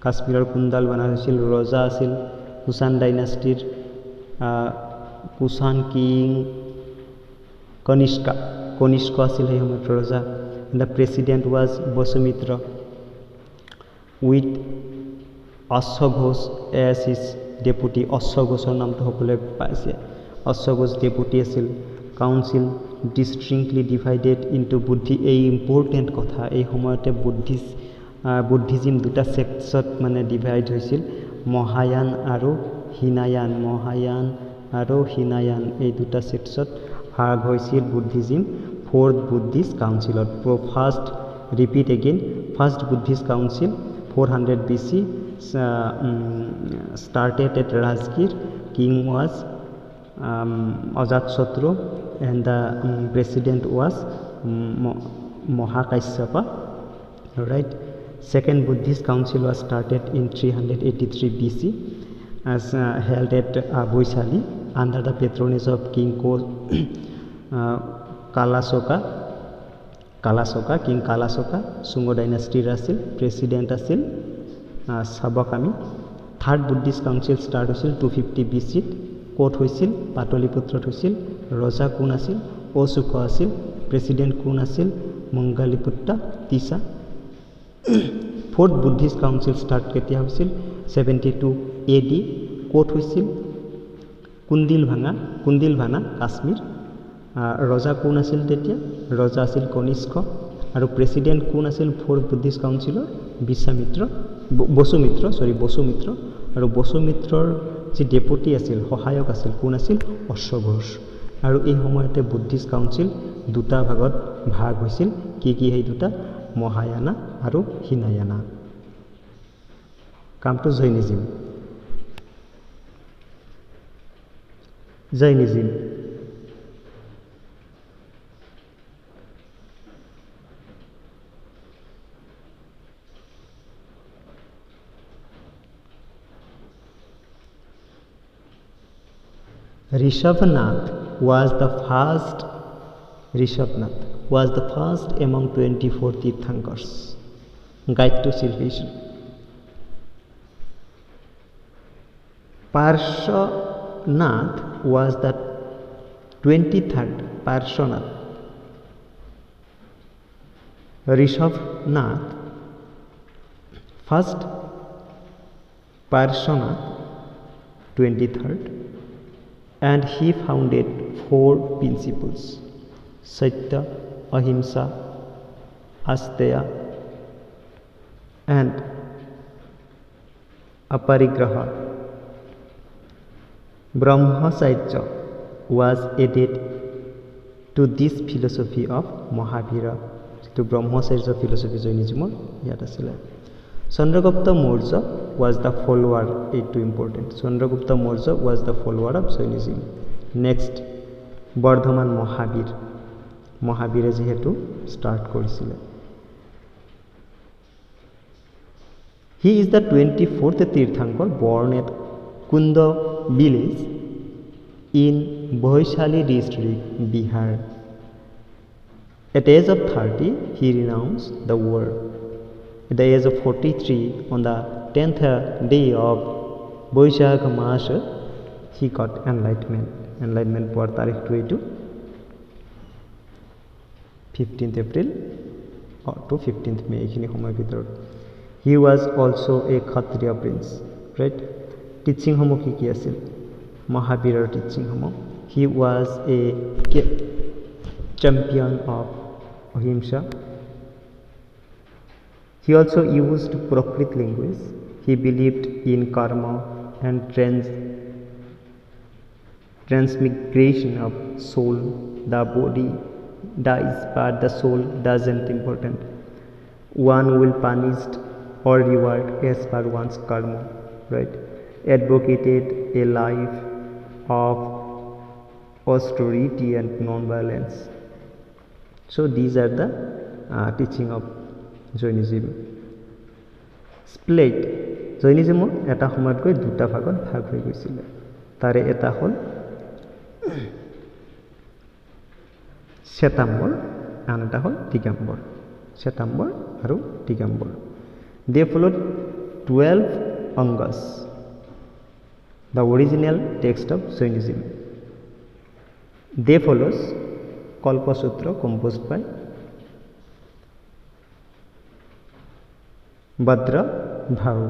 Kashmirer Kundalbhana আছিল, ৰজা আছিল কুষাণ ডাইনাষ্টিৰ কুষাণ কিং কনিষ্ক আছিল সেই সময়ত ৰজা। The president was Vasumitra with অশ্বঘোষ as his deputy. অশ্বঘোষৰ নামটো সকলোৱে পাইছে। অশ্বঘোষ ডেপুটি আছিল। কাউন্সিল ডিষ্টিংক্টলি ডিভাইডেড ইনটু বুদ্ধি। এই ইম্পৰ্টেণ্ট কথা, এই সময়তে বুদ্ধিজিম দুটা ছেক্টছত মানে ডিভাইড হৈছিল, মহায়ান আৰু হীনায়ান। মহায়ান আৰু হীনায়ান এই দুটা ছেক্টছত ভাগ হৈছিল বুদ্ধিজিম ফ'ৰ্থ বুদ্ধিষ্ট কাউন্সিলত। First repeat again, first Buddhist council 400 BC started at Rajgir. King was Ajatasattu and the president was Mahakashyapa. Right. Second Buddhist Council was started in 383 BC as held at Boisali under the patronage of King Kalasoka. King Kalasoka Sungo dynasty আছিল, president আছিল Sabakami. Third Buddhist Council start হৈছিল 250 BC ক'ত হৈছিল? পাটলিপুত্ৰত হৈছিল। ৰজা কোন আছিল? অশোক আছিল। প্ৰেচিডেণ্ট কোন আছিল? মংগালিপুত্তা তিসা। ফ'ৰ্থ বুদ্ধিষ্ট কাউন্সিল ষ্টাৰ্ট কেতিয়া হৈছিল? 72 AD। ক'ত হৈছিল? কুন্দিলভানা কাশ্মীৰ। ৰজা কোন আছিল তেতিয়া? ৰজা আছিল কনিষ্ক। আৰু প্ৰেচিডেণ্ট কোন আছিল ফ'ৰ্থ বুদ্ধিষ্ট কাউন্সিলৰ? বসুমিত্ৰ। আৰু বসুমিত্ৰৰ যি ডেপুটি আছিল, সহায়ক আছিল, কোন আছিল? অশ্বঘোষ। আৰু এই সময়তে বুদ্ধিষ্ট কাউন্সিল দুটা ভাগত ভাগ হৈছিল। কি সেই দুটা? মহায়ানা আৰু Hinayana. Come to Jainism. Rishabhnath was the first among 24 Tirthankars. Guide to Salvation. Parshvanath was the 23rd. Rishabhnath first, Parshvanath 23rd. And he founded 4 principles: Satya, Ahimsa, Asteya, and Aparigraha. Brahmacharya was added to this philosophy of Mahavira. To Brahmacharya philosophy Jainism yat asile. Chandragupta Maurya was the follower. It important. Chandragupta Maurya was the follower of Jainism. Next, Bardhaman Mahavir যেহেতু start করেছিলেন। He is the 24th Tirthankar born at Kunda village in Boishali district, Bihar. At the age of 30, he renounced the world. At the age of 43, on the 10th day of Boishakh Masa, he got enlightenment. Enlightenment for Tarikh 15th April to 15th May. He was also a Kshatriya prince. Right? Teaching homo ki asil? Mahavira teaching homo. He was a champion of Ahimsa. He also used Prakrit language. He believed in karma and transmigration of soul. The body dies but the soul doesn't. Important. One will punished or reward as per one's karma. Right? Advocated a life of austerity and non-violence. So these are the teaching of Jainism. Split. Jainism এটা সময়ত গৈ দুটা ভাগত ভাগ হৈ গৈছিল। তাৰে এটা হ'ল শ্বেতাম্বৰ, আন এটা হ'ল দিগম্বৰ। শ্বেতাম্বৰ আৰু Digambar. They followed 12 angas, the original text of Jainism. They follows Kalpa Sutra composed by Bhadra Bhau.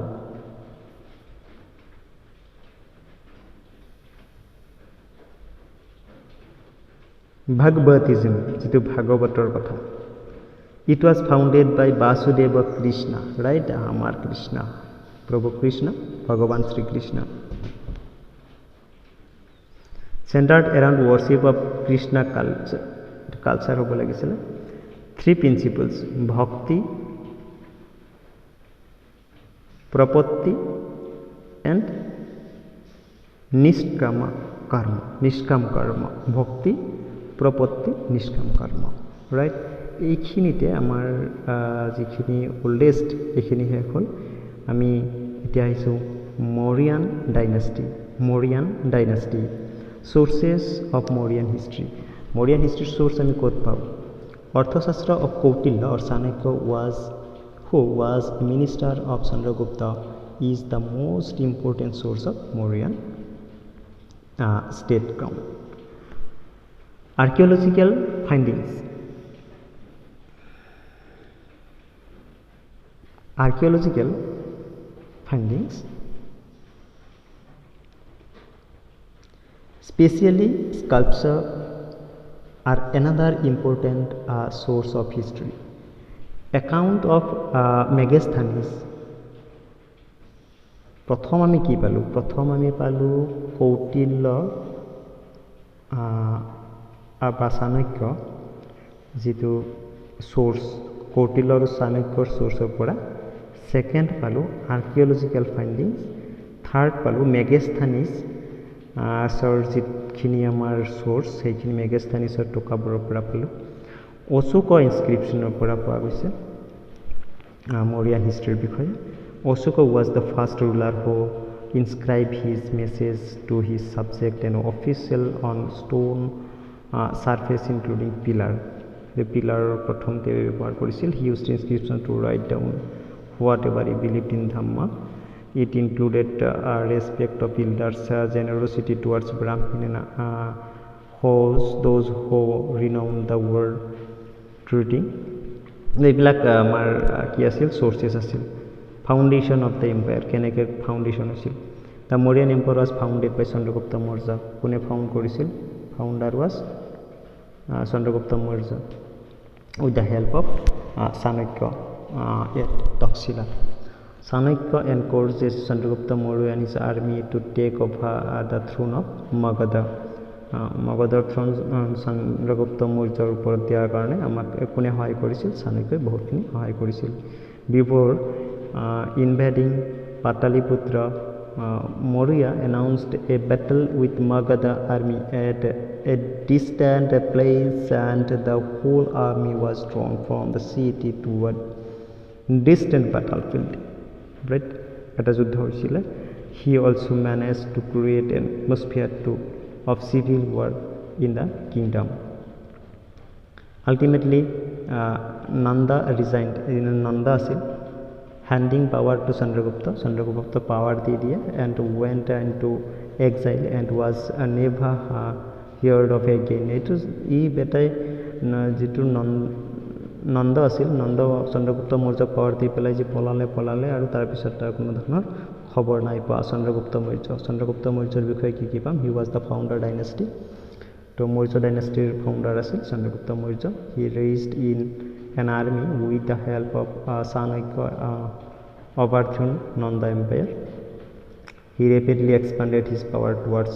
Bhagavatism, jitu Bhagavatar katha. It was founded by Vasudeva Krishna, right? Amar Krishna, Prabhu Krishna, Bhagavan Sri Krishna. Centered around worship of Krishna culture hobo lagisile. 3 principles: bhakti, prapatti, and nishkama karma. Bhakti, prapatti, nishkam karma, right? এইখিনিতে আমাৰ যিখিনি ওল্ডেষ্ট এইখিনি শেষ হ'ল। আমি এতিয়া আহিছোঁ মৌৰিয়ান ডাইনাষ্টি সোৰ্চেছ of মৌৰিয়ান history. মৌৰিয়ান হিষ্ট্ৰীৰ সোৰ্চ আমি ক'ত পাওঁ? Arthashastra of Kautilya or Chanakya who was minister of Chandragupta is the most important source of Mauryan state crown. Archaeological findings. Especially sculpture are another important source of history. Account of Megasthenes. প্রথম আমি কি পালো কৌটিল্য বা চাণক্য যেটো source Kautilya আৰু চাণক্যৰ সোৰ্সৰ পৰা। সেকেন্ড পালো আৰ্কিঅলজিক্যাল ফাইন্ডিংস। থাৰ্ড পালো মেগাস্থেনিছ সৰ যিখিনি আমাৰ সোৰ্স সেইখিনি মেগাস্থেনিছৰ টকাবোৰৰ পৰা পালো। অশোক ইনস্ক্ৰিপশ্যনৰ পৰা পোৱা গৈছে মৌৰিয়ান হিষ্ট্ৰীৰ বিষয়ে। Ashoka was the first ruler who inscribed his message to his subject and official on stone surface including pillar. The pillar প্ৰথমতে ব্যৱহাৰ কৰিছিল। He used inscription to write down whatever he believed in Dhamma. It included respect of elders, generosity towards Brahmin and those who renowned the word truthing. এইবিলাক আমাৰ কি আছিল sources আছিল। Foundation of the empire, কেনেকৈ foundation হৈছিল? The Mauryan empire was founded by Chandragupta Maurya. কোনে found কৰিছিল? Founder was Chandragupta Maurya with the help of Chanakya Taxila. Chanakya encouraged Chandragupta Maurya and his army to take over the throne of Magadha. Magadhar throne Chandragupta Mauryaৰ ওপৰত দিয়াৰ কাৰণে আমাক কোনে সহায় কৰিছিল? চাণক্যই বহুতখিনি সহায় কৰিছিল। Before invading Pataliputra, Maurya announced a battle with Magadha army at a distant place, and the whole army was drawn from the city toward distant battlefield. Right? এটা যুদ্ধ হৈছিল। He also managed to create an atmosphere of civil war in the kingdom. Ultimately, Nanda resigned. Nanda আছিল handing power to Chandragupta. Chandragupta power di diye and went into exile and was never heard of again. It was betai jitu Nanda আছিল। Nanda Chandragupta Maurya power di pelai ji polale aru tar pisot tar kono dhৰণৰ খবৰ নাই পোৱা। Chandragupta Mauryaৰ বিষয়ে কি পাম? He was the founder dynasty. তো Maurya dynasty founder আছিল Chandragupta Maurya. He raised in an army with the help of Chanakya overthrew Nanda empire. He rapidly expanded his power towards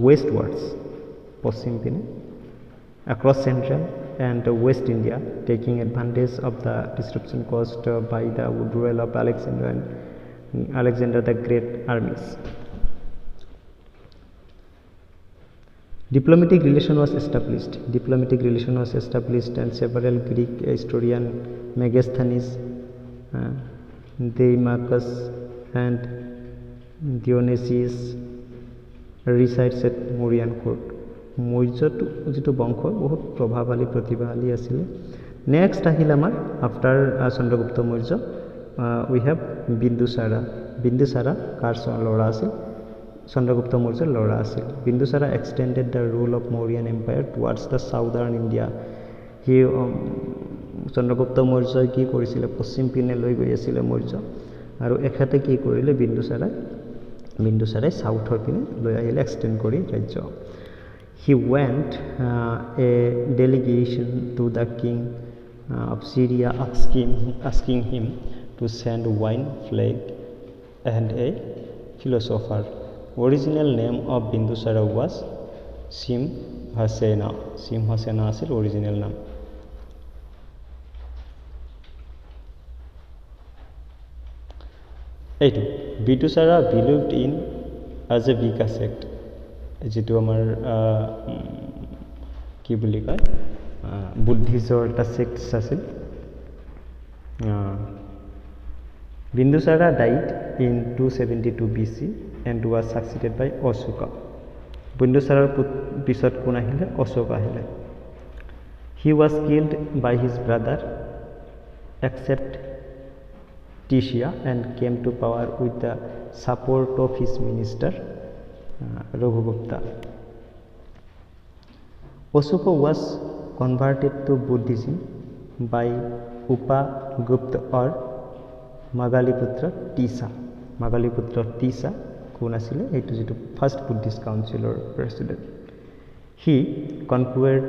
westwards, পশ্চিম পিনে, across central and West India, taking advantage of the disruption caused by the rule of Alexander the Great armies. Diplomatic relation was established. And several Greek historian Megasthenes, Deimachus, and Dionysius resides at Mauryan court. মৌৰ্যটো যেটো বংশ বহুত প্ৰভাৱশালী প্ৰতিভাশালী আছিল next আহিল আমাৰ after Chandragupta Maurya we have Bindusara কাৰ ল'ৰা আছিল চন্দ্ৰগুপ্ত মৌৰ্যৰ ল'ৰা আছিল Bindusara extended the rule of Mauryan empire towards the southern India he Chandragupta মৌৰ্যই কি কৰিছিল পশ্চিম পিনে লৈ গৈ আছিল মৌৰ্য আৰু এখাতে কি কৰিলে বিন্দুসাৰাই সাউথৰ পিনে লৈ আহিলে এক্সটেণ্ড কৰি ৰাজ্য He went a delegation to the king of Syria asking him to send wine, flag, and a philosopher. Original name of Bindusara was Simhasena. Simhasena is the original name. Bindusara believed in as a Vika sect. যেটো আমাৰ কি বুলি কয় বুদ্ধিজৰ এটা sect আছিল বিন্দুসাৰা died in 272 BC and was succeeded by Ashoka বিন্দুসাৰাৰ পিছত কোন আহিলে অশোক আহিলে he was killed by his brother except Tishia and came to power with the support of his minister Raghugupta. Ashoka was converted to Buddhism by Upagupta or Magaliputra Tisa কোন আছিলে এইটো যেটো first Buddhist কাউন্সিলৰ president হি কনকুৱেৰ্ড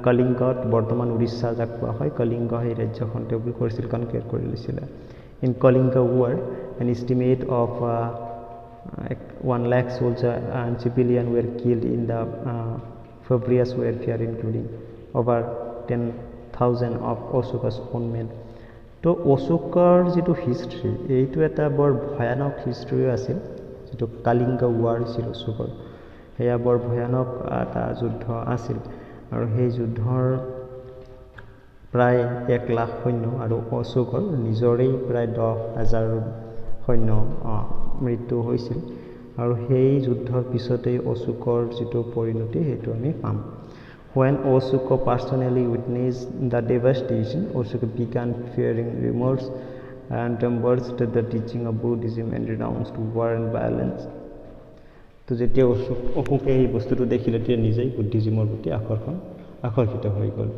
কলিংগত বৰ্তমান উৰিষ্যা যাক কোৱা হয় কলিংগ এই ৰাজ্যখন তেওঁ কৰিছিল কনকুৱেৰ কৰি লৈছিল in Kalinga war an estimate of 1 lakh soldiers and civilians were killed in the furious warfare, including over 10,000 of Ashoka's own men. তো অশোকৰ যেটো হিষ্ট্ৰি এইটো এটা বৰ ভয়ানক হিষ্ট্ৰি আছিল যেটো কালিংগ war ছিল অশোকৰ হেয়া বৰ ভয়ানক এটা যুদ্ধ আছিল আৰু সেই যুদ্ধৰ প্ৰায় 1 লাখ সৈন্য আৰু অশোকৰ নিজৰেই প্ৰায় 10,000 সৈন্য মৃত্যু হৈছিল আৰু সেই যুদ্ধৰ পিছতেই অশোকৰ যেটো পৰিণতি হেতু আমি পাম when Ashoka personally witnessed the devastation Ashoka began fearing remorse and embraced the teaching of Buddhism and renounced war and violence তো যেতিয়া অশোকে এই বস্তুটো দেখিলে তেতিয়া নিজেই বুদ্ধিজমৰ প্ৰতি আকৰ্ষিত হৈ গ'ল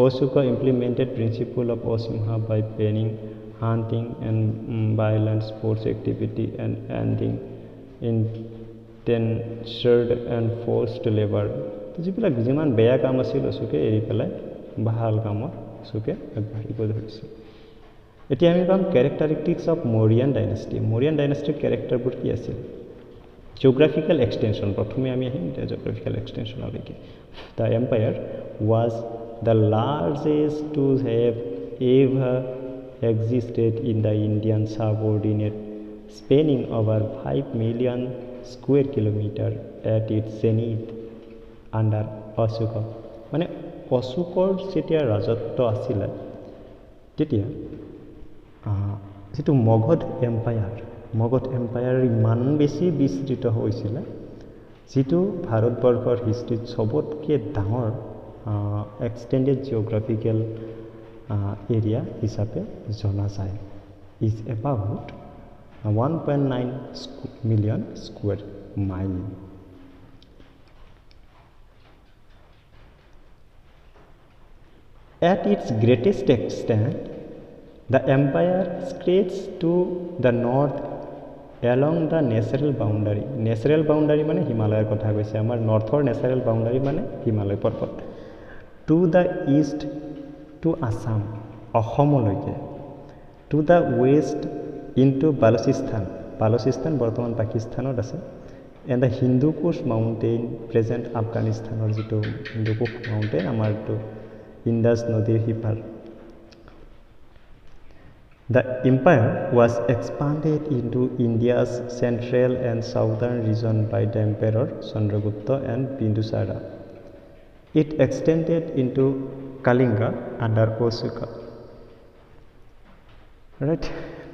Ashoka implemented principle of Asimha by banning hunting and violent sports activity and ending intensive and forced labor যিবিলাক যিমান বেয়া কাম আছিল অশোকে এৰি পেলাই ভাল কামত অশোকে আগবাঢ়িব ধৰিছিল এতিয়া আমি পাম ক্যাৰেক্টাৰিষ্টিক্স অফ মৌৰ্যান ডাইনাষ্টিৰ ক্যাৰেক্টাৰবোৰ কি আছিল জিওগ্ৰাফিক্যাল এক্সটেনশন প্ৰথমে আমি আহিম জিওগ্ৰাফিক্যাল এক্সটেনশনলৈকে the empire was the largest to have ever existed in the Indian subordinate spanning over 5 million square kilometer at its zenith under Ashoka মানে অশোকৰ যেতিয়া ৰাজত্ব আছিল তেতিয়া যেটো মগধ এম্পায়াৰ ইমান বেছি বিস্তৃত হৈছিল যেটো ভাৰতবৰ্ষৰ হিষ্ট্ৰীত সবতকৈ ডাঙৰ এক্সটেন্ডেড জিওগ্ৰাফিক্যাল area হিচাপে জনা যায় is about 1.9 million square mile at its greatest extent the empire stretched to the north along the natural boundary মানে হিমালয়ৰ কথা কৈছে আমাৰ নৰ্থৰ ন্যাচাৰাল বাউন্ডাৰী মানে হিমালয় পৰ্বত to the east to Assam অসমলৈকে to the west into Balochistan বৰ্তমান পাকিস্তানত আছে and the Hindu Kush mountain present Afghanistanৰ যেটো Hindu Kush mountain আমাৰটো ইণ্ডাছ নদীৰ সিপাৰ The empire was expanded into India's central and southern region by the Emperor Chandragupta and Bindusara. It extended into Kalinga under Ashoka. Right.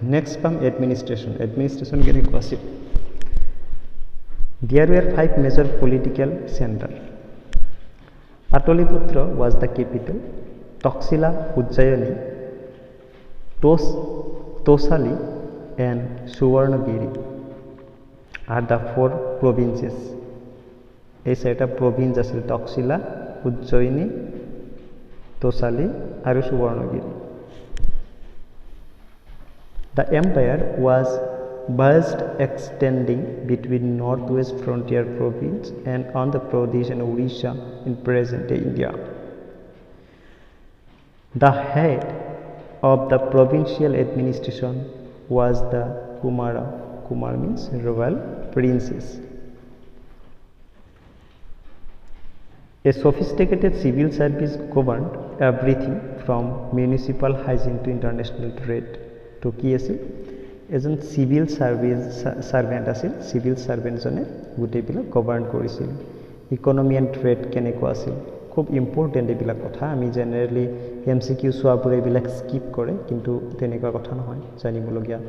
Next come administration. Administration কেনেকুৱা আছিল? There were 5 major political centers. Pataliputra was the capital. Taxila, Ujjayini, Tosali and Suvarnagiri are the 4 provinces. This is a province of Taxila, Ujjayini, Tosali and Suvarnagiri. The empire was vast, extending between northwest frontier province and Andhra Pradesh and Odisha in present-day India. The head of the provincial administration was the Kumara. Kumar means royal princes. A sophisticated civil service governed everything from municipal hygiene to international trade. To কি আছিল? এজন civil servant আছিল, civil সার্ভেন্টজনে গোটেইবিলাক govern কৰিছিল। Economy and trade কেনেকুৱা আছিল, খুব important এইবিলাক কথা। আমি জেনেৰেলি MCQ চোৱাবোৰে এইবিলাক স্কিপ কৰে, কিন্তু তেনেকুৱা কথা নহয়, জানিবলগীয়া।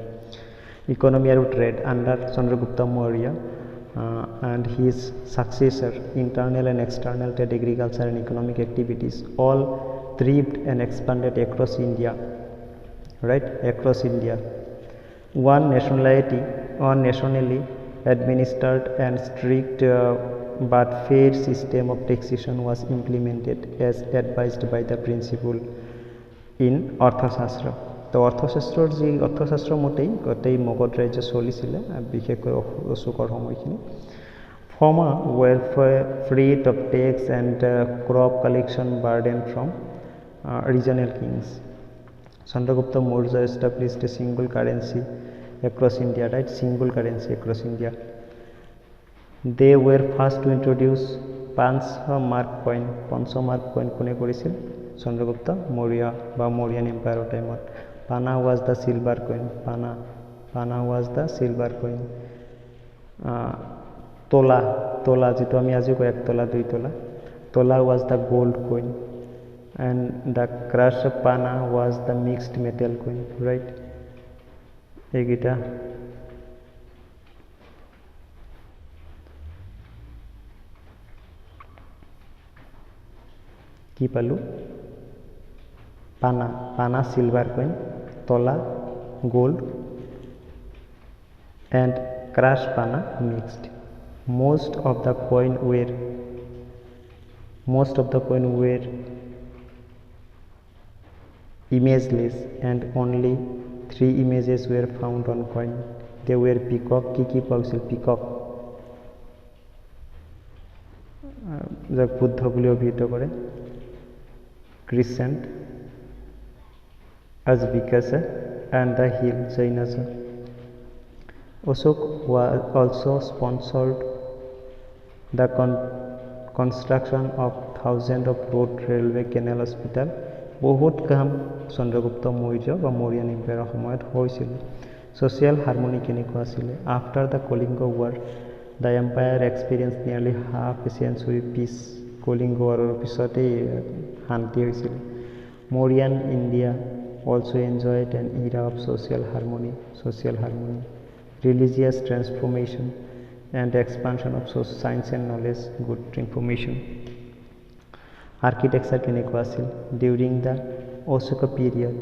ইকনমি আৰু trade under Chandragupta Maurya and his successor, internal and external trade, agriculture and economic activities all thrived and expanded across India. Right, across India. One nationally administered and strict but fair system of taxation was implemented as advised by the principle in Arthashastra. The Arthashastra মতেই গোটেই মগধ ৰাজ্য চলিছিলে, বিশেষকৈ অশোকৰ সময়খিনি। Farmers were freed of tax and crop collection burden from regional kings. Chandragupta Maurya established a single currency across India, right? Single currency across India. They were first to introduce Pancha mark coin. Pancha mark coin kone korisil? Chandragupta Maurya ba Mauryan Empire time. Pana was the silver coin. Pana was the silver coin. Tola যেটো আমি আজি কয় 1 তোলা 2 তোলা. Tola was the gold coin. And the crushed pana was the mixed metal coin, right? Egita ki palu pana silver coin, tola gold and crushed pana mixed. Most of the coin were imageless and only 3 images were found on coin. They were peacock, kiki pausil peacock, যাক বুদ্ধ বুলি অভিহিত কৰে, crescent, Azbikasa and the hill Jainasa. Ashok also sponsored the construction of thousands of road, railway, canal, hospital. বহুত কাম চন্দ্ৰগুপ্ত মৌৰ্য বা মৌৰ্যান এম্পায়াৰৰ সময়ত হৈছিল। Social harmony কেনেকুৱা আছিলে? After the Kalinga War, the empire experienced nearly half a century peace. Kalinga Warৰ পিছতেই শান্তি হৈছিল। Mauryan India also enjoyed an era of social harmony, religious transformation and expansion of science and knowledge, good information. Architecture কেনেকুৱা আছিল? During the Ashoka period,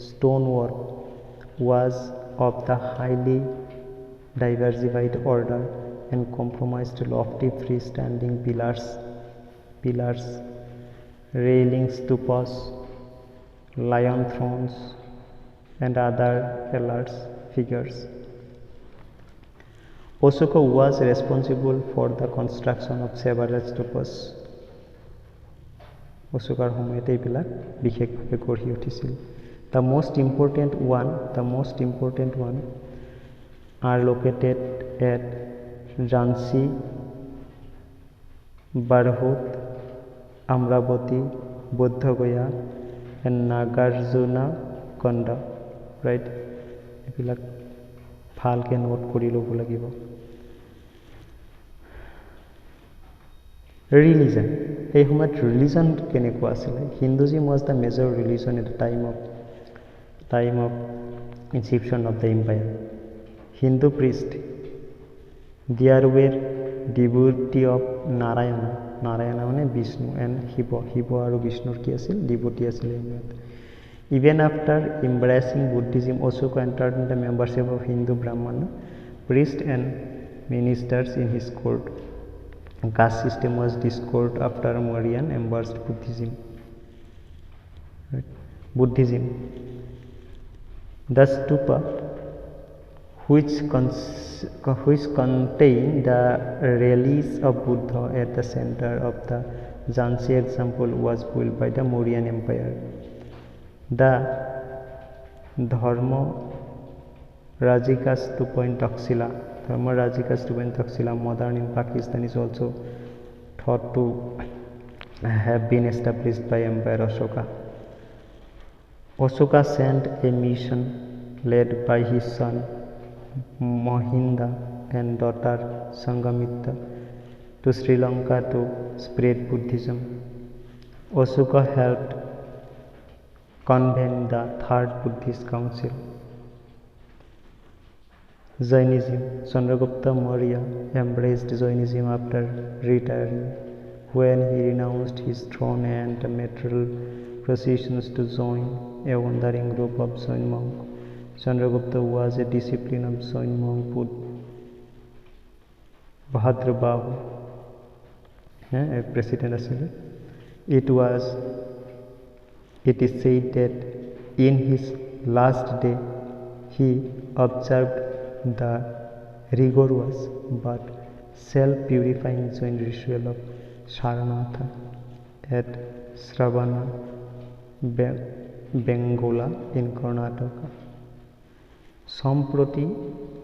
stonework was of the highly diversified order and comprised lofty freestanding pillars, railings, stupas, lion thrones and other pillars figures. Ashoka was responsible for the construction of several stupas. অশোকাৰ সময়তে এইবিলাক বিশেষভাৱে গঢ়ি উঠিছিল। The most important one are located at Jhansi, Barhut, Amravati, Bodhagaya, and Nagarjuna Konda, right? এইবিলাক ভালকে note কৰি ল'ব লাগিব। ৰিলিজন, এই সময়ত ৰিলিজন কেনেকুৱা আছিলে? হিন্দুজিম was the major religion at the time of inception of the empire. Hindu priest, there were devotee of Narayana মানে বিষ্ণু and শিৱ আৰু বিষ্ণুৰ কি আছিল? devotee আছিল। Even after embracing Buddhism, Ashoka entered into membership of Hindu Brahmana, priests and ministers in his court. Caste system was discarded after Mauryan embraced Buddhism. Right? Buddhism. The stupa, which contain the relics of Buddha at the center of the Jhansi example, was built by the Mauryan Empire. The Dharma Rajika stupa in Taxila, modern in Pakistan, is also thought to have been established by Emperor Ashoka. Ashoka sent a mission led by his son Mahinda and daughter Sanghamitta to Sri Lanka to spread Buddhism. Ashoka helped convene the Third Buddhist Council. Jainism. Chandragupta Maurya embraced Jainism after retiring, when he renounced his throne and material possessions to join a wandering group of Jain monks. Chandragupta was a disciple of Jain monk Bhadrabahu, a president. It is said that in his last day he observed the rigorous but self-purifying Jain ritual of Saranatha at Sravana Bengola in Karnataka. Samprati,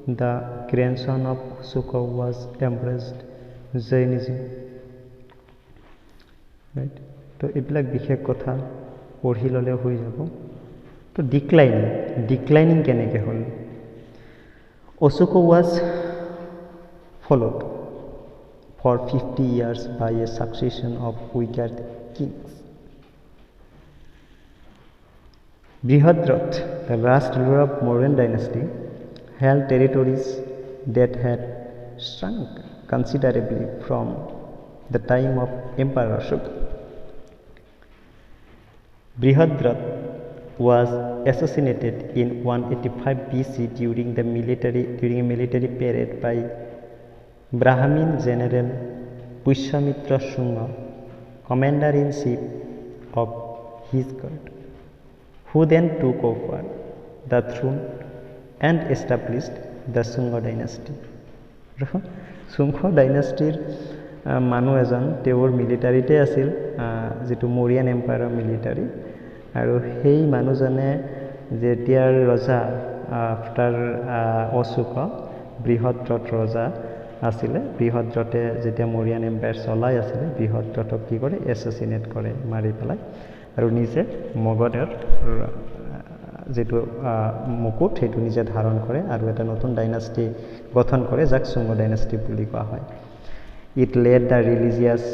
the grandson of Ashoka, was embraced Jainism. Right? তো এইবিলাক বিশেষ কথা পঢ়ি ল'লে হৈ যাব। তো declining কেনেকৈ হ'ল? Ashoka was followed for 50 years by a succession of wicked kings. Brihadrat, the last ruler of Mauryan dynasty, held territories that had shrunk considerably from the time of Emperor Ashoka. Brihadrat was assassinated in 185 BC during a military parade by Brahmin general Pushyamitra Shunga, commander-in-chief of his guard, who then took over the throne and established the Shunga dynasty. Shunga dynasty মানুহ এজন তেওঁৰ মিলিটাৰীতে আছিল, যেটো মৌৰিয়ান এম্পায়াৰৰ military, আৰু সেই মানুহজনে যেতিয়াৰ ৰজা আফটাৰ অশোকা বৃহদ্ৰত ৰজা আছিলে, বৃহদ্ৰতে যেতিয়া মৌৰিয়ান এম্পায়াৰ চলাই আছিলে, বৃহদ্ৰতক কি কৰে? এছাচিনেট কৰে, মাৰি পেলাই, আৰু নিজে মগধৰ যেটো মুকুট সেইটো নিজে ধাৰণ কৰে আৰু এটা নতুন ডাইনাষ্টি গঠন কৰে, যাক শুঙ্গ ডাইনাষ্টি বুলি কোৱা হয়। It led the religious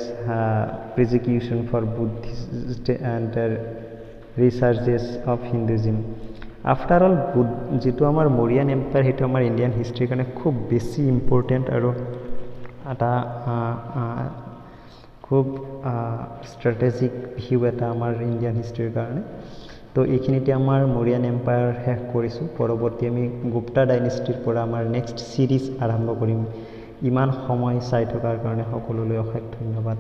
persecution for Buddhist and resurgence of Hinduism. After all, যেটো আমাৰ মৌৰিয়ান এম্পায়াৰ সেইটো আমাৰ ইণ্ডিয়ান হিষ্ট্ৰীৰ কাৰণে খুব বেছি ইম্পৰ্টেণ্ট আৰু এটা খুব ষ্ট্ৰেটেজিক ভিউ এটা আমাৰ ইণ্ডিয়ান হিষ্ট্ৰীৰ কাৰণে। তো এইখিনিতে আমাৰ মৌৰিয়ান এম্পায়াৰ শেষ কৰিছোঁ। পৰৱৰ্তী আমি গুপ্তা ডাইনেষ্টিৰ পৰা আমাৰ নেক্সট সিৰিজ আৰম্ভ কৰিম। ইমান সময় চাই থকাৰ কাৰণে সকলোলৈ অশেষ ধন্যবাদ।